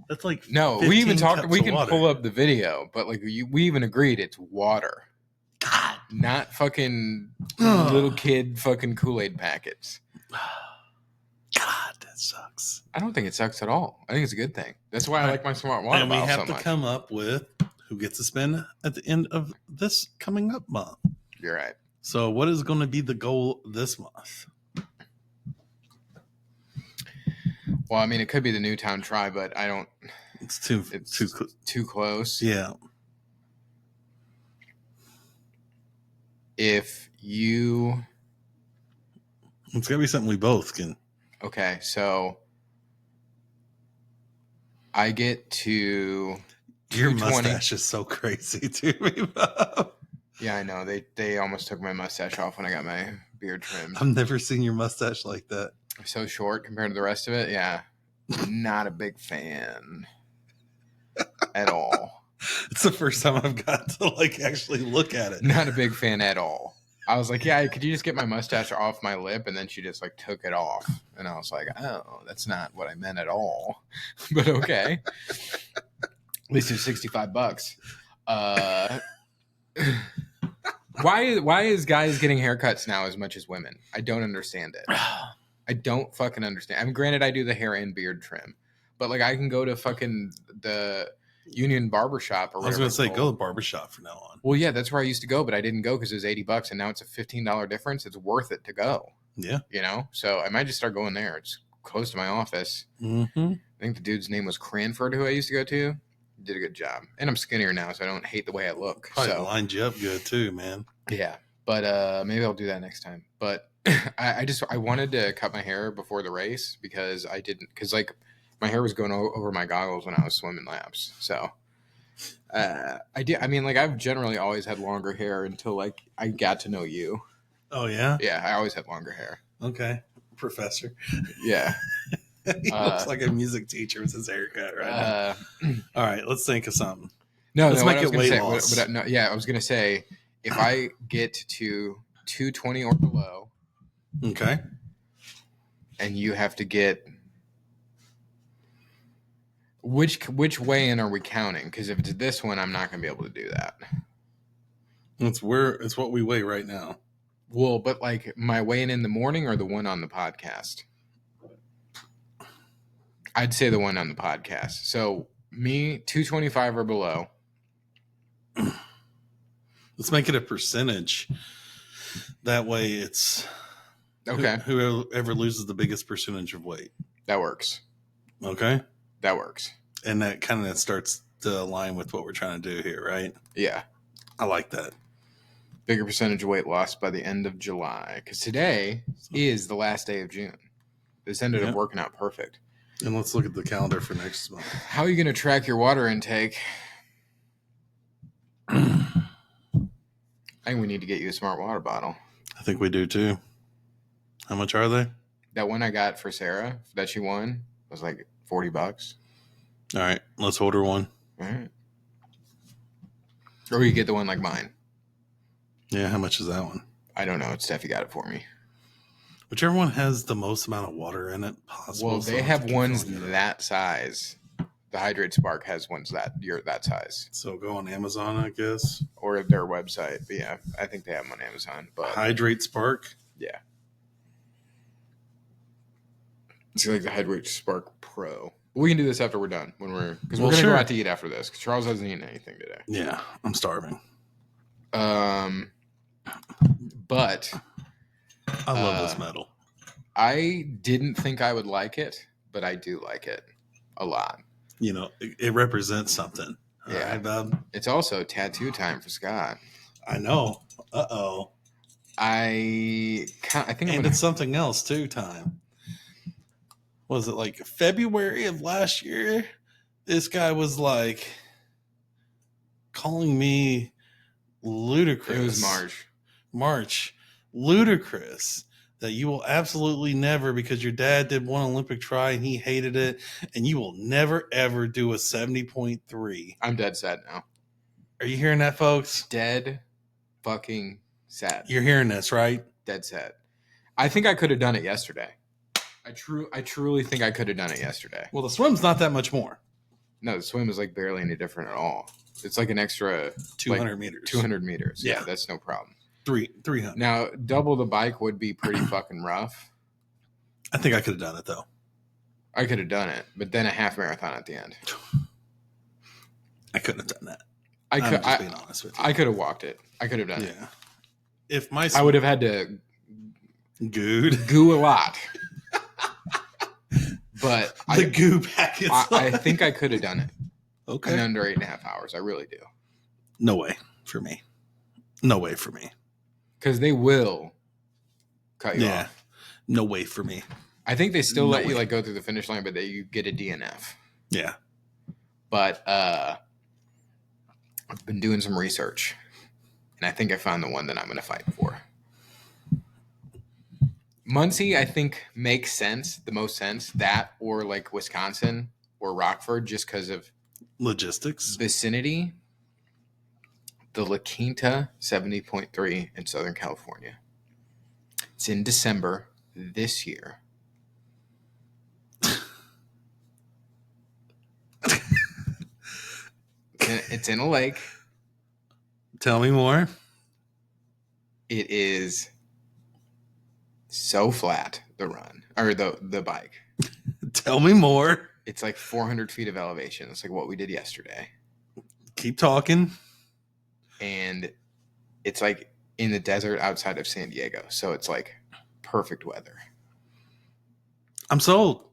that's like no. We even talked. We can water. pull up the video, but like we even agreed it's water. God, not fucking little kid fucking Kool-Aid packets. God, that sucks. I don't think it sucks at all. I think it's a good thing. That's why I like my smart water bottle so much. And we have to come up with who gets to spin at the end of this coming up month. You're right. So what is going to be the goal this month? Well, I mean, it could be the Newtown Try, but I don't. It's too close. Yeah. If you, it's gotta be something we both can. Okay, so I get to. Your mustache is so crazy to me, Bob. Yeah, I know. They almost took my mustache off when I got my beard trimmed. I've never seen your mustache like that. So short compared to the rest of it. Yeah, not a big fan at all. It's the first time I've got to like actually look at it. Not a big fan at all. I was like, yeah, could you just get my mustache off my lip? And then she just like took it off. And I was like, oh, that's not what I meant at all. But okay. At least it's $65. Why is guys getting haircuts now as much as women? I don't understand it. I don't fucking understand. I mean, granted, I do the hair and beard trim. But like I can go to fucking the Union Barbershop or whatever. I was going to say, go to the barbershop from now on. Well, yeah, that's where I used to go, but I didn't go because it was $80 and now it's a $15 difference. It's worth it to go. Yeah. You know? So I might just start going there. It's close to my office. Mm-hmm. I think the dude's name was Cranford, who I used to go to. Did a good job. And I'm skinnier now, so I don't hate the way I look. Probably lined you up good too, man. Yeah. But maybe I'll do that next time. But I wanted to cut my hair before the race because like my hair was going over my goggles when I was swimming laps. So I did. I mean, like I've generally always had longer hair until like I got to know you. Oh yeah? Yeah, I always had longer hair. Okay. Professor. Yeah. He looks like a music teacher with his haircut right now. All right, let's think of something. Let's make it weight loss. I was going to say, if I get to 220 or below, okay, and you have to get Which weigh-in are we counting? Because if it's this one, I'm not going to be able to do that. It's what we weigh right now. Well, but like my weigh-in in the morning or the one on the podcast? I'd say the one on the podcast. So me, 225 or below. Let's make it a percentage. That way it's okay. Whoever loses the biggest percentage of weight. That works. Okay. That works. And that kind of starts to align with what we're trying to do here, right? Yeah. I like that. Bigger percentage of weight loss by the end of July. Because today is the last day of June. This ended up working out perfect. And let's look at the calendar for next month. How are you going to track your water intake? I think we need to get you a smart water bottle. I think we do too. How much are they? That one I got for Sarah that she won was like $40. All right, let's order one. All right. Or you get the one like mine. Yeah, how much is that one? I don't know. Steffi got it for me. Whichever one has the most amount of water in it possible. Well, they have ones that size. The Hydrate Spark has ones that size. So go on Amazon, I guess. Or their website. But yeah, I think they have them on Amazon. But Hydrate Spark? Yeah. It's like the Hydrate Spark Pro. We can do this after we're done. Because we're going to go out to eat after this. Because Charles hasn't eaten anything today. Yeah, I'm starving. But I love this medal. I didn't think I would like it, but I do like it a lot. You know, it represents something. Yeah. Right, it's also tattoo time for Scott. I know. Uh-oh. I think it's something else too, time. Was it like February of last year? This guy was like calling me ludicrous. It was March. Ludicrous. That you will absolutely never, because your dad did one Olympic try and he hated it, and you will never, ever do a 70.3. I'm dead sad now. Are you hearing that, folks? Dead fucking sad. You're hearing this, right? Dead sad. I think I could have done it yesterday. I truly think I could have done it yesterday. Well, the swim's not that much more. No, the swim is like barely any different at all. It's like an extra 200 meters. 200 meters. Yeah, that's no problem. 300. Now, double the bike would be pretty fucking rough. I think I could have done it, though. I could have done it, but then a half marathon at the end. I couldn't have done that. I'm just being honest with you. I could have walked it. I could have done it. If I would have had to goo a lot. But the goo packets. I think I could have done it. Okay. In under 8.5 hours. I really do. No way for me. No way for me. Because they will cut you off. No way for me. I think they still let you like go through the finish line, but you get a DNF. Yeah. But I've been doing some research, and I think I found the one that I'm going to fight for. Muncie, I think, makes sense, the most sense. That or like Wisconsin or Rockford, just because of logistics, vicinity. The La Quinta 70.3 in Southern California. It's in December this year. It's in a lake. Tell me more. It is so flat, the run, or the bike. Tell me more. It's like 400 feet of elevation. It's like what we did yesterday. Keep talking. And it's like in the desert outside of San Diego. So it's like perfect weather. I'm sold.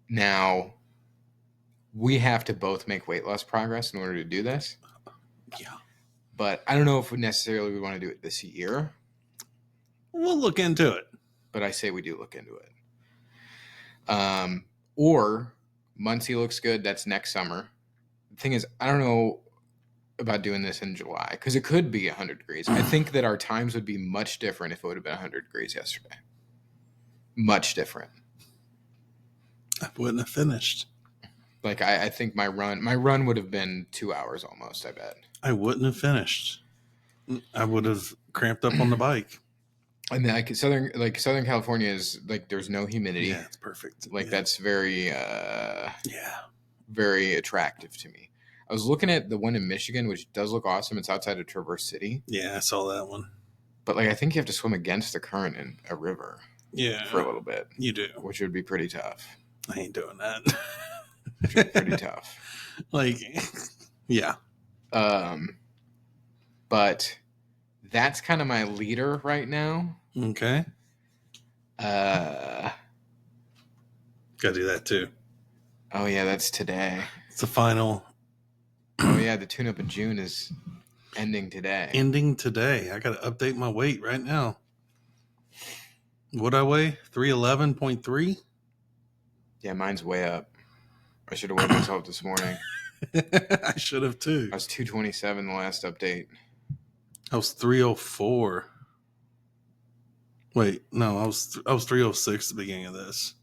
Now, we have to both make weight loss progress in order to do this. Yeah. But I don't know if we necessarily want to do it this year. We'll look into it. But I say we do look into it. Or Muncie looks good. That's next summer. The thing is, I don't know about doing this in July because it could be 100 degrees. I think that our times would be much different if it would have been 100 degrees yesterday. Much different. I wouldn't have finished. Like I think my run would have been 2 hours almost, I bet. I wouldn't have finished. I would have cramped up on the bike. And then Southern California is like there's no humidity. Yeah, it's perfect. Like that's very very attractive to me. I was looking at the one in Michigan, which does look awesome. It's outside of Traverse City. Yeah, I saw that one. But like I think you have to swim against the current in a river. Yeah, for a little bit. You do, which would be pretty tough. I ain't doing that. Which would be pretty tough. Like, yeah. But that's kind of my leader right now. Okay. Gotta do that too. Oh yeah, that's today. It's the final. Oh yeah, the tune-up in June is ending today. Ending today. I gotta update my weight right now. What'd I weigh? 311.3? Yeah, mine's way up. I should have weighed myself this morning. I should have too. I was 227 the last update. I was 304. Wait, no, I was 306 at the beginning of this.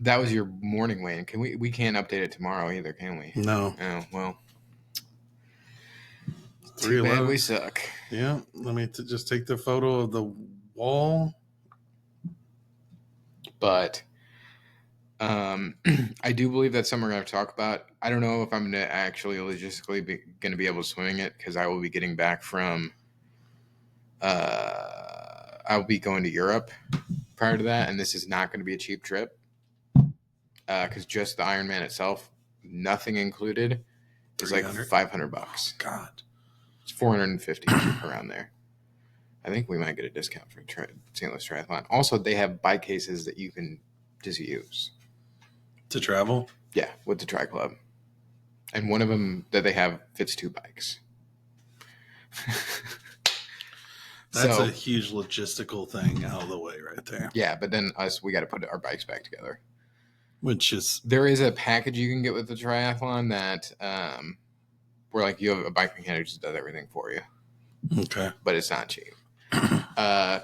That was your morning weigh-in. We can't update it tomorrow either, can we? No. Oh, well. Too bad we suck. Yeah, let me just take the photo of the wall. But I do believe that's something we're going to talk about. I don't know if I'm going to actually logistically going to be able to swing it because I will be getting back from I'll be going to Europe prior to that, and this is not going to be a cheap trip because just the Ironman itself, nothing included, is like $500. Oh, God. It's 450 around there. I think we might get a discount for St. Louis Triathlon. Also, they have bike cases that you can just use. To travel? Yeah, with the Tri Club. And one of them that they have fits 2 bikes. That's a huge logistical thing out of the way right there. Yeah, but then we got to put our bikes back together. Which is... There is a package you can get with the triathlon that where like you have a bike mechanic just does everything for you. Okay. But it's not cheap. No,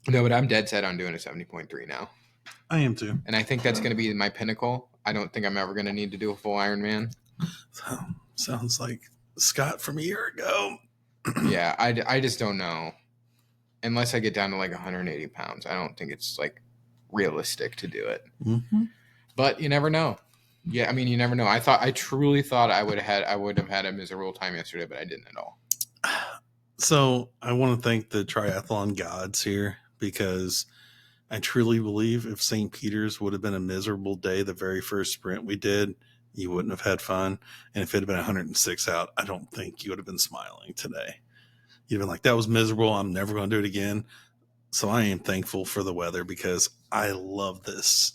but I'm dead set on doing a 70.3 now. I am too. And I think that's going to be my pinnacle. I don't think I'm ever going to need to do a full Ironman. Sounds like Scott from a year ago. Yeah, I just don't know. Unless I get down to like 180 pounds, I don't think it's like realistic to do it. Mm-hmm. But you never know. Yeah, I mean, you never know. I truly thought I would have had a miserable time yesterday, but I didn't at all. So I want to thank the triathlon gods here because I truly believe if St. Peter's would have been a miserable day, the very first sprint we did, you wouldn't have had fun. And if it had been 106 out, I don't think you would have been smiling today. You'd have been like, that was miserable. I'm never going to do it again. So I am thankful for the weather because I love this.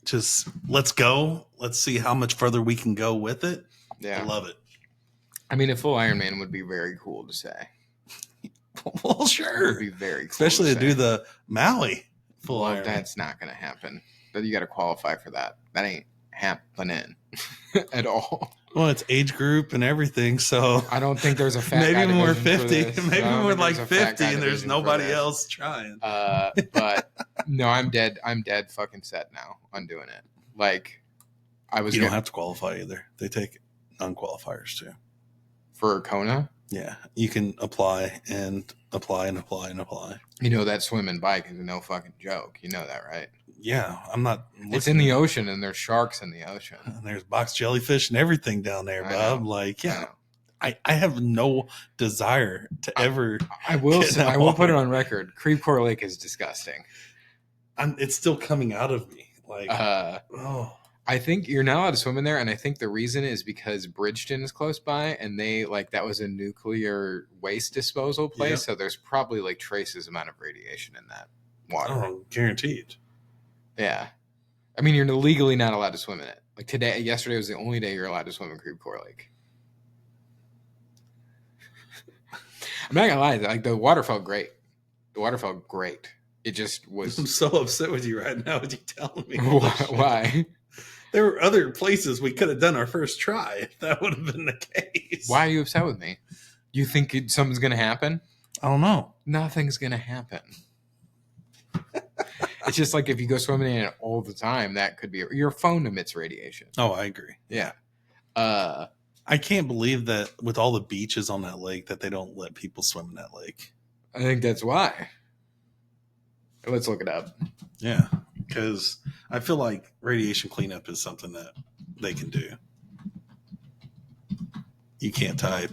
Just let's go. Let's see how much further we can go with it. Yeah. I love it. I mean, a full Ironman would be very cool to say. Well, sure. It would be very cool. Especially to do the Maui full Ironman. That's not going to happen. But you got to qualify for that. That ain't happening at all. Well, it's age group and everything, so I don't think there's a fat maybe guy when we're division 50, for this. maybe when we're like 50 and there's division nobody else trying. But no, I'm dead fucking set now on doing it. Like I was. You don't have to qualify either. They take non-qualifiers too. For Kona? Yeah, you can apply and apply and apply and apply. You know that swim and bike is no fucking joke. You know that, right? Yeah, I'm not. It's in the ocean, and there's sharks in the ocean. And there's box jellyfish and everything down there, Bob. Like, yeah, I have no desire to ever. I will put it on record. Creve Coeur Lake is disgusting. It's still coming out of me. Like, I think you're not allowed to swim in there, and I think the reason is because Bridgeton is close by, and that was a nuclear waste disposal place, so there's probably like traces amount of radiation in that water. Oh, guaranteed. Yeah. I mean, you're legally not allowed to swim in it. Like yesterday was the only day you're allowed to swim in Creve Coeur Lake. I'm not gonna lie, like the water felt great. It just was. I'm so upset with you right now with you telling me. Why? There were other places we could have done our first try if that would have been the case. Why are you upset with me? You think something's going to happen? I don't know. Nothing's going to happen. It's just like if you go swimming in it all the time, that could be your phone emits radiation. Oh, I agree. Yeah. I can't believe that with all the beaches on that lake that they don't let people swim in that lake. I think that's why. Let's look it up. Yeah, because I feel like radiation cleanup is something that they can do. You can't type.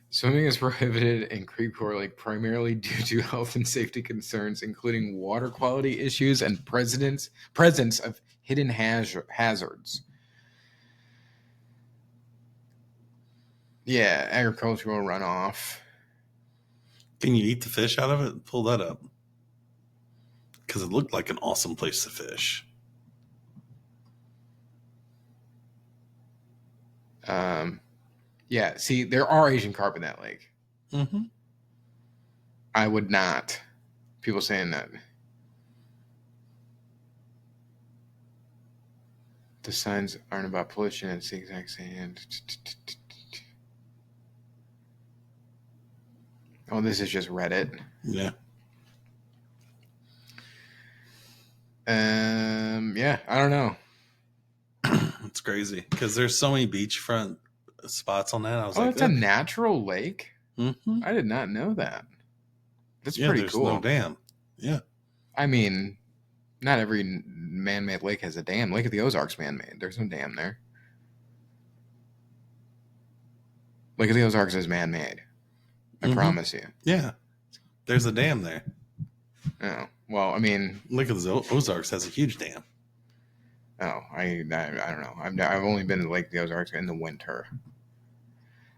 Swimming is prohibited in Creve Coeur Lake primarily due to health and safety concerns, including water quality issues and presence of hidden hazards. Yeah, agricultural runoff. Can you eat the fish out of it? Pull that up. Because it looked like an awesome place to fish. Yeah, see, there are Asian carp in that lake. Mm-hmm. I would not. People saying that. The signs aren't about pollution. It's the exact same. Oh, this is just Reddit. Yeah. Yeah, I don't know. It's crazy because there's so many beachfront spots on that. I was like, it's a natural lake. Mm-hmm. I did not know that. That's pretty cool. No dam. Yeah. I mean, not every man-made lake has a dam. Lake of the Ozarks man-made. There's no dam there. Lake of the Ozarks is man-made. I promise you. Yeah. There's a dam there. Oh, well, I mean, Lake of the Ozarks has a huge dam. Oh, I don't know. I've only been to Lake of the Ozarks in the winter.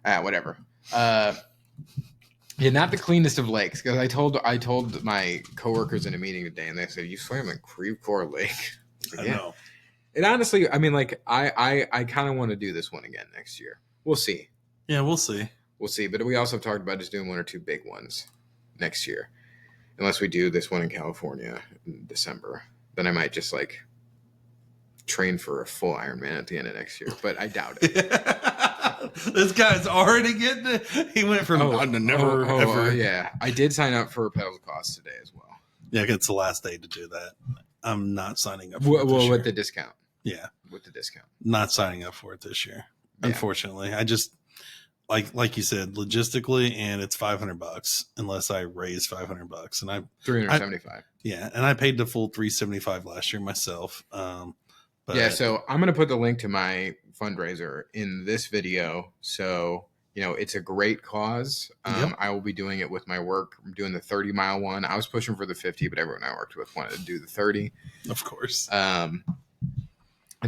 Whatever. Yeah, not the cleanest of lakes, because I told my coworkers in a meeting today, and they said, "You swam in Creve Coeur Lake." I know. And honestly, I mean, like, I kind of want to do this one again next year. We'll see. Yeah, we'll see. We'll see. But we also talked about just doing one or two big ones next year, unless we do this one in California in December. Then I might just like train for a full Ironman at the end of next year, but I doubt it. This guy's already getting it. He went from never ever. Yeah, I did sign up for a pedal cost today as well. Yeah, it's the last day to do that. I'm not signing up for it this year. With the discount. Yeah, with the discount. Not signing up for it this year. Yeah. Unfortunately, I just like you said, logistically, and it's $500 unless I raise $500, and I'm $375. Yeah, and I paid the full $375 last year myself. But yeah, so I'm going to put the link to my fundraiser in this video. So, it's a great cause. I will be doing it with my work. I'm doing the 30-mile one. I was pushing for the 50, but everyone I worked with wanted to do the 30. Of course. And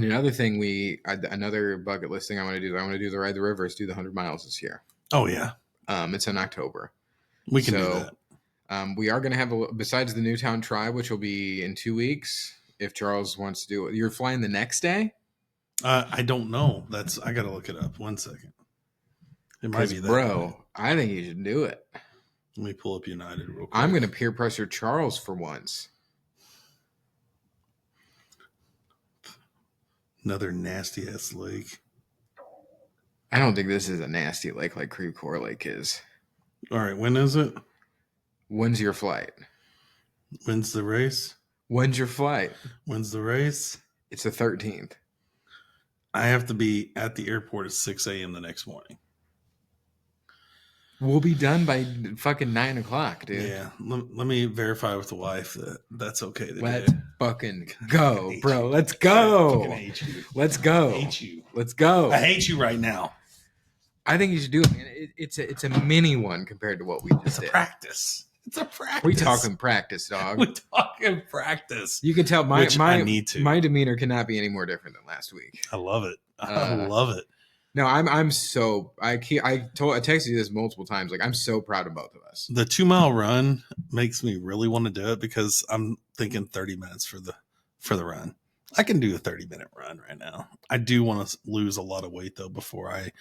another thing another bucket list thing I want to do, I want to do the Ride the Rivers, do the 100 miles this year. Oh, yeah. It's in October. We can do that. We are going to have, besides the Newtown Tribe, which will be in 2 weeks, if Charles wants to do it. You're flying the next day? I don't know. I got to look it up. 1 second. It might be that. Bro, I think you should do it. Let me pull up United real quick. I'm going to peer pressure Charles for once. Another nasty ass lake. I don't think this is a nasty lake like Creve Coeur Lake is. All right. When is it? When's your flight? When's the race? When's your flight? When's the race? It's the 13th. I have to be at the airport at 6 a.m. the next morning. We'll be done by fucking 9 o'clock, dude. Yeah. Let me verify with the wife that that's okay to Let's fucking go, bro. Let's go. I fucking hate you. Let's go. I hate you. Let's go. I hate you right now. I think you should do it, man. It's a mini one compared to what we just did. Practice. It's a practice. We talking practice, dog. We talking practice. You can tell my demeanor cannot be any more different than last week. I love it. I love it. No, I'm so I texted you this multiple times. Like, I'm so proud of both of us. The 2-mile run makes me really want to do it because I'm thinking 30 minutes for the run. I can do a 30-minute run right now. I do want to lose a lot of weight though before I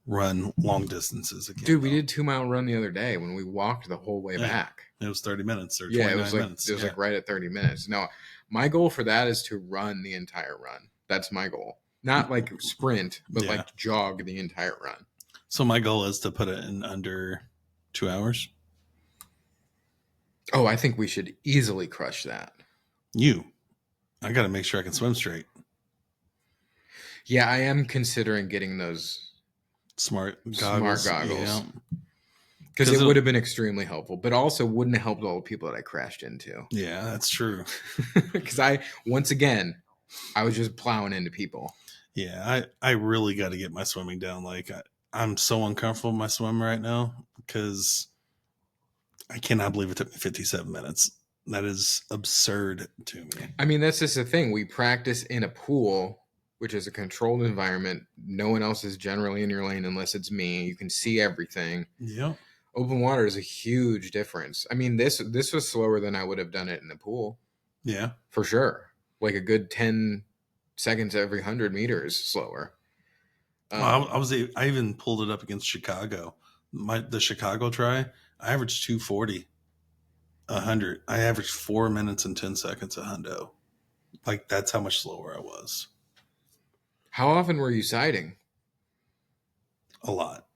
run long distances again. Dude, we did 2-mile run the other day when we walked the whole way back. It was 30 minutes or 29 minutes. It was like right at 30 minutes. No, my goal for that is to run the entire run. That's my goal. Not like sprint, but like jog the entire run. So my goal is to put it in under 2 hours. Oh, I think we should easily crush that. I got to make sure I can swim straight. Yeah, I am considering getting those smart goggles. Yeah. Because it would have been extremely helpful, but also wouldn't have helped all the people that I crashed into. Yeah, that's true. Because once again, I was just plowing into people. Yeah, I really got to get my swimming down. Like, I'm so uncomfortable with my swim right now because I cannot believe it took me 57 minutes. That is absurd to me. I mean, that's just the thing. We practice in a pool, which is a controlled environment. No one else is generally in your lane unless it's me. You can see everything. Yeah. Open water is a huge difference. I mean, this was slower than I would have done it in the pool. Yeah. For sure. Like a good 10 seconds every 100 meters slower. I even pulled it up against Chicago. The Chicago try, I averaged 240 100. I averaged 4 minutes and 10 seconds a hundo. Like, that's how much slower I was. How often were you sighting? A lot.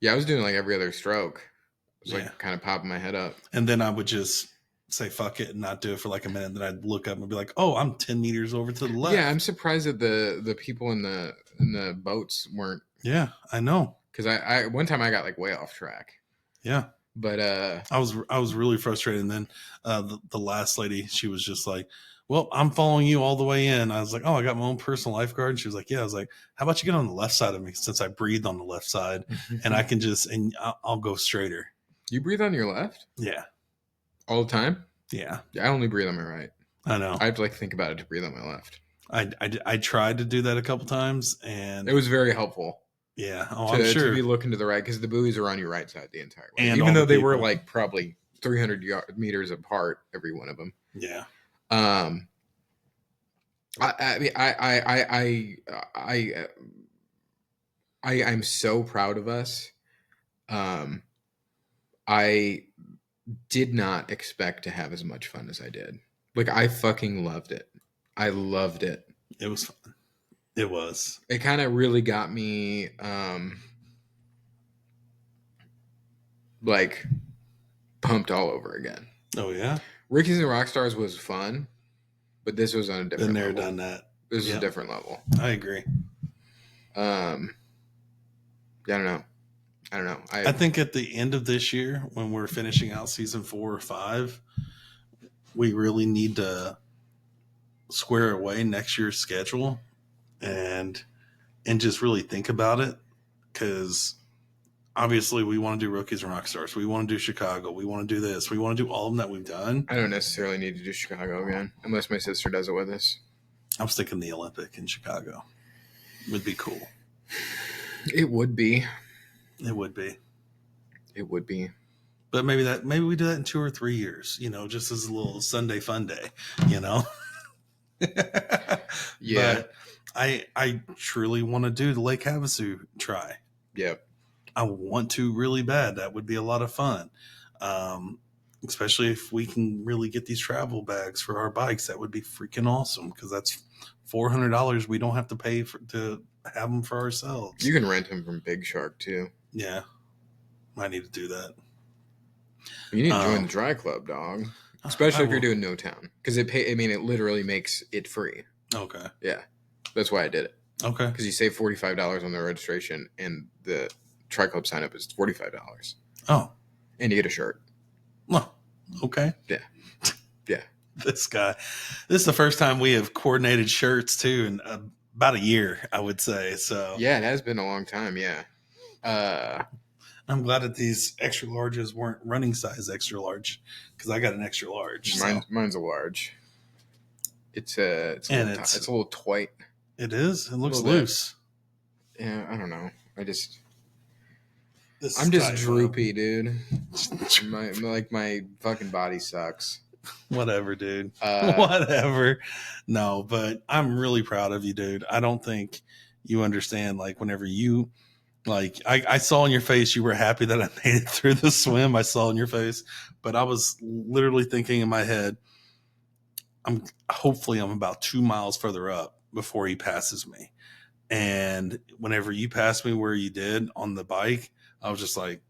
Yeah, I was doing like every other stroke. I was like kind of popping my head up. And then I would just say fuck it and not do it for like a minute. And then I'd look up and be like, oh, I'm 10 meters over to the left. Yeah, I'm surprised that the people in the boats weren't. Yeah, I know. Because I one time I got like way off track. Yeah. But I was really frustrated. And then the last lady, she was just like, well, I'm following you all the way in. I was like, oh, I got my own personal lifeguard. And she was like, yeah. I was like, how about you get on the left side of me, since I breathe on the left side and I can I'll go straighter. You breathe on your left? Yeah. All the time? Yeah. I only breathe on my right. I know. I have to like think about it to breathe on my left. I tried to do that a couple times and it was very helpful. Yeah. Oh, I'm sure. To be looking to the right, because the buoys are on your right side the entire way. And even though they were like probably 300 meters apart, every one of them. Yeah. I'm so proud of us. I did not expect to have as much fun as I did. Like, I fucking loved it. I loved it. It was fun. It was. It kind of really got me, like, pumped all over again. Oh, yeah? Rickies and Rockstars was fun, but this was on a different level. Been there, done that. This is a different level. I agree. I don't know. I think at the end of this year, when we're finishing out season 4 or 5, we really need to square away next year's schedule and just really think about it, because obviously we want to do Rookies and Rockstars. We want to do Chicago. We want to do this. We want to do all of them that we've done. I don't necessarily need to do Chicago again, unless my sister does it with us. I was thinking the Olympic in Chicago would be cool. It would be. It would be. It would be. But maybe we do that in 2 or 3 years, just as a little Sunday fun day, Yeah. But I truly want to do the Lake Havasu try. Yep. I want to really bad. That would be a lot of fun. Especially if we can really get these travel bags for our bikes. That would be freaking awesome, because that's $400 we don't have to pay to have them for ourselves. You can rent them from Big Shark too. Yeah. I need to do that. You need to join the dry club, dog. Especially if you're doing No Town, because it literally makes it free. Okay. Yeah, that's why I did it. Okay. Because you save $45 on the registration, and the Tri Club sign up is $45. Oh. And you get a shirt. Oh, okay. Yeah. Yeah. This guy. This is the first time we have coordinated shirts too in about a year, I would say. So yeah, it has been a long time. Yeah. I'm glad that these extra larges weren't running size extra large, because I got an extra large. Mine's a large. It's a little tight. It is. It looks loose. Yeah, I don't know. I'm just droopy, dude. my fucking body sucks. Whatever, dude. Whatever. No, but I'm really proud of you, dude. I don't think you understand. Like, whenever you. Like, I saw in your face you were happy that I made it through the swim. I saw in your face. But I was literally thinking in my head, hopefully I'm about 2 miles further up before he passes me. And whenever you passed me where you did on the bike, I was just like,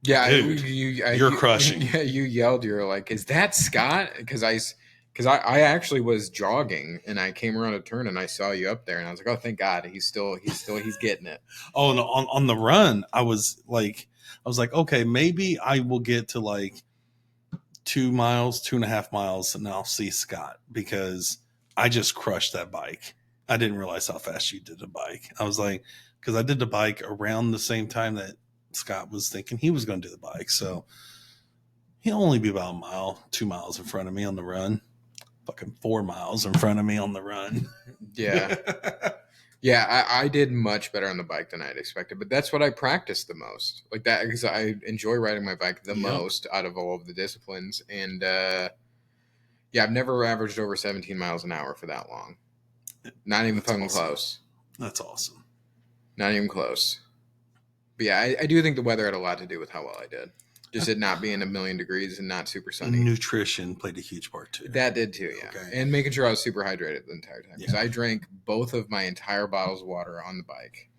yeah, dude, you're crushing. Yeah, you yelled. You're like, is that Scott? Because Because I actually was jogging and I came around a turn and I saw you up there and I was like, oh, thank God, he's getting it. Oh, no, on the run, I was like, okay, maybe I will get to like 2 miles, 2.5 miles, and I'll see Scott, because I just crushed that bike. I didn't realize how fast you did the bike. I was like, because I did the bike around the same time that Scott was thinking he was going to do the bike. So he'll only be about a mile, 2 miles in front of me on the run. Fucking 4 miles in front of me on the run. Yeah. Yeah, I did much better on the bike than I'd expected, but that's what I practiced the most. Like that, because I enjoy riding my bike the most out of all of the disciplines. And yeah, I've never averaged over 17 miles an hour for that long. Not even fucking close. That's awesome. Not even close. But yeah, I do think the weather had a lot to do with how well I did. Just it not being 1,000,000 degrees and not super sunny. Nutrition played a huge part too. That did too, yeah. Okay. And making sure I was super hydrated the entire time. Because I drank both of my entire bottles of water on the bike.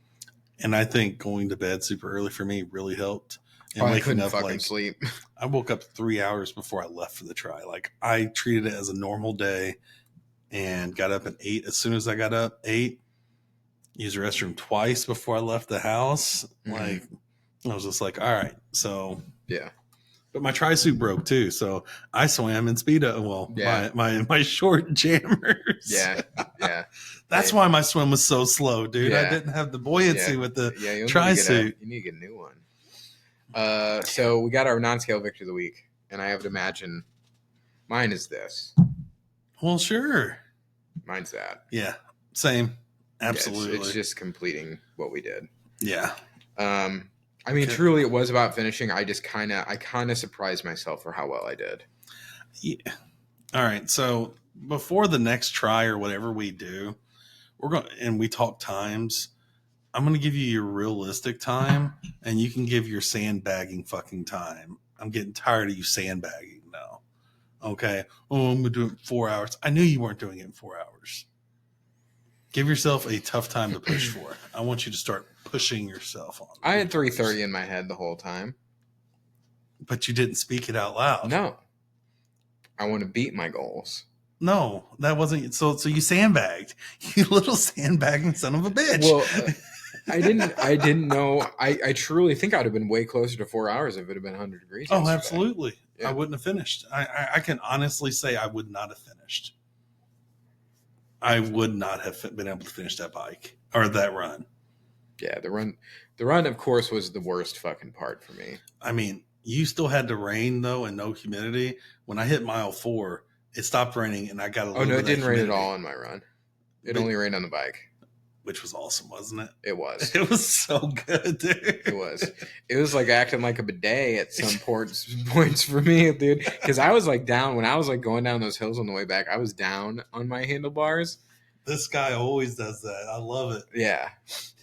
And I think going to bed super early for me really helped. And I couldn't fucking sleep. I woke up 3 hours before I left for the tri. Like, I treated it as a normal day and got up at 8. As soon as I got up, 8, used the restroom twice before I left the house. Mm-hmm. Like, I was just like, all right, so yeah. But my tri-suit broke too, so I swam in Speedo. Well, my short jammers. Yeah, yeah. That's why my swim was so slow, dude. I didn't have the buoyancy with the tri-suit. You need to get a new one. So we got our non-scale victory of the week, and I have to imagine mine is this. Well, sure. Mine's that. Yeah, same. Absolutely. It's just completing what we did. Yeah. I mean, truly, it was about finishing. I kind of surprised myself for how well I did. Yeah. All right. So before the next try or whatever we do, we talk times. I'm going to give you your realistic time, and you can give your sandbagging fucking time. I'm getting tired of you sandbagging now. Okay. Oh, I'm going to do it in 4 hours. I knew you weren't doing it in 4 hours. Give yourself a tough time to push for. I want you to start pushing yourself on. I had 3:30 in my head the whole time. But you didn't speak it out loud. No. I want to beat my goals. No, that wasn't. So you sandbagged. You little sandbagging son of a bitch. Well, I didn't know. I truly think I'd have been way closer to 4 hours if it had been 100 degrees. Oh, yesterday. Absolutely. Yeah. I wouldn't have finished. I can honestly say I would not have finished. I would not have been able to finish that bike or that run. Yeah, the run, of course, was the worst fucking part for me. I mean, you still had the rain though and no humidity. When I hit mile 4, it stopped raining and I got a little bit of it didn't rain at all on my run. It only rained on the bike. Which was awesome, wasn't it? It was. It was so good, dude. It was. It was like acting like a bidet at some points for me, dude. Because I was like down when I was like going down those hills on the way back. I was down on my handlebars. This guy always does that. I love it. Yeah,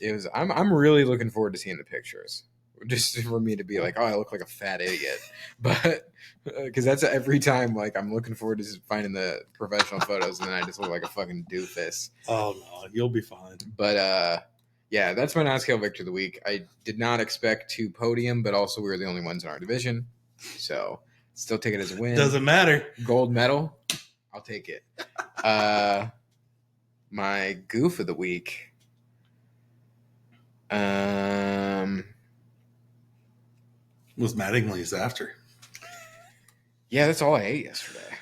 it was. I'm really looking forward to seeing the pictures, just for me to be like, oh, I look like a fat idiot. But because that's every time. Like I'm looking forward to finding the professional photos, and then I just look like a fucking doofus. Oh no, you'll be fine. But yeah, that's my non-scale victory of the week. I did not expect to podium, but also we were the only ones in our division, so still take it as a win. Doesn't matter. Gold medal, I'll take it. My goof of the week. Was Mattingly's after. Yeah, that's all I ate yesterday.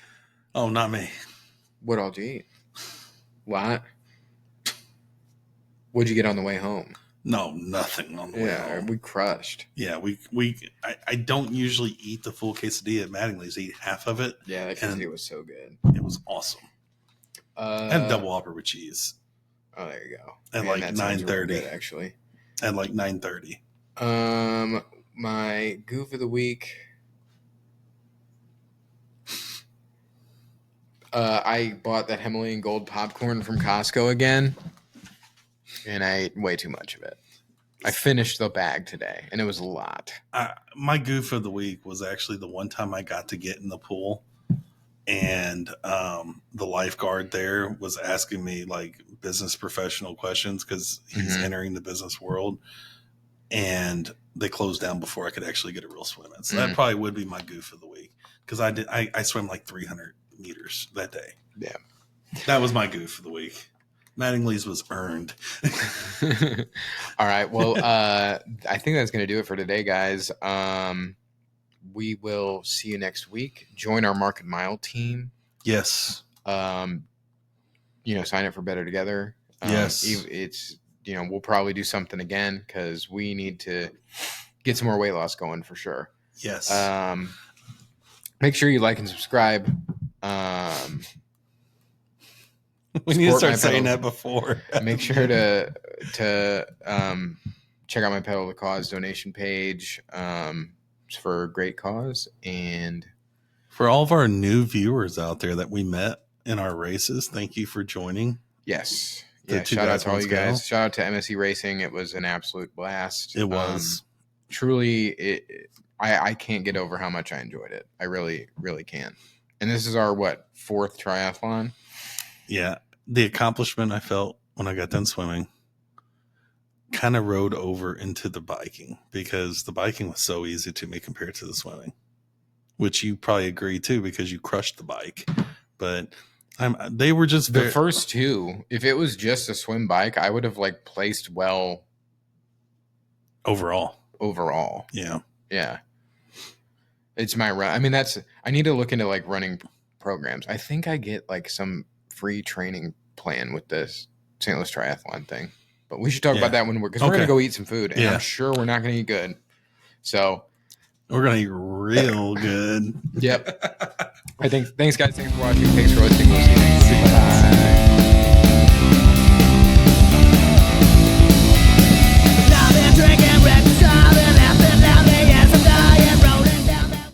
Oh, not me. What all did you eat? What? What'd you get on the way home? No, nothing on the way home. We crushed. Yeah, I don't usually eat the full quesadilla at Mattingly's. I eat half of it. Yeah, that quesadilla was so good. It was awesome. And a double whopper with cheese. Oh, there you go. At like 9:30, really actually. At like 9:30. My goof of the week. I bought that Himalayan Gold popcorn from Costco again, and I ate way too much of it. I finished the bag today, and it was a lot. My goof of the week was actually the one time I got to get in the pool. And the lifeguard there was asking me like business professional questions because he's entering the business world, and they closed down before I could actually get a real swim in. So that probably would be my goof of the week because I swam like 300 meters that day. Yeah. That was my goof of the week. Mattingly's was earned. All right. Well, I think that's going to do it for today, guys. We will see you next week. Join our Market Mile team. Yes. Sign up for Better Together. Yes. It's, we'll probably do something again because we need to get some more weight loss going for sure. Yes. Make sure you like and subscribe. We need to start saying that before. Make sure to check out my Pedal the Cause donation page. It's for a great cause. And for all of our new viewers out there that we met in our races, thank you for joining. Yes. Yeah, shout out to all you guys. Shout out to MSE Racing. It was an absolute blast. It was. Truly, I can't get over how much I enjoyed it. I really, really can. And this is our, 4th triathlon? Yeah. The accomplishment I felt when I got done swimming kind of rode over into the biking because the biking was so easy to me compared to the swimming, which you probably agree too because you crushed the bike. But they were just the first two. If it was just a swim bike, I would have placed well overall. Yeah. It's my run. I mean, I need to look into running programs. I think I get some free training plan with this St. Louis Triathlon thing, but we should talk about that when we're going to go eat some food, and I'm sure we're not going to eat good. So we're going to eat real good. Yep. Thanks guys. Thanks for watching. Thanks for listening. We'll see you next week. Bye.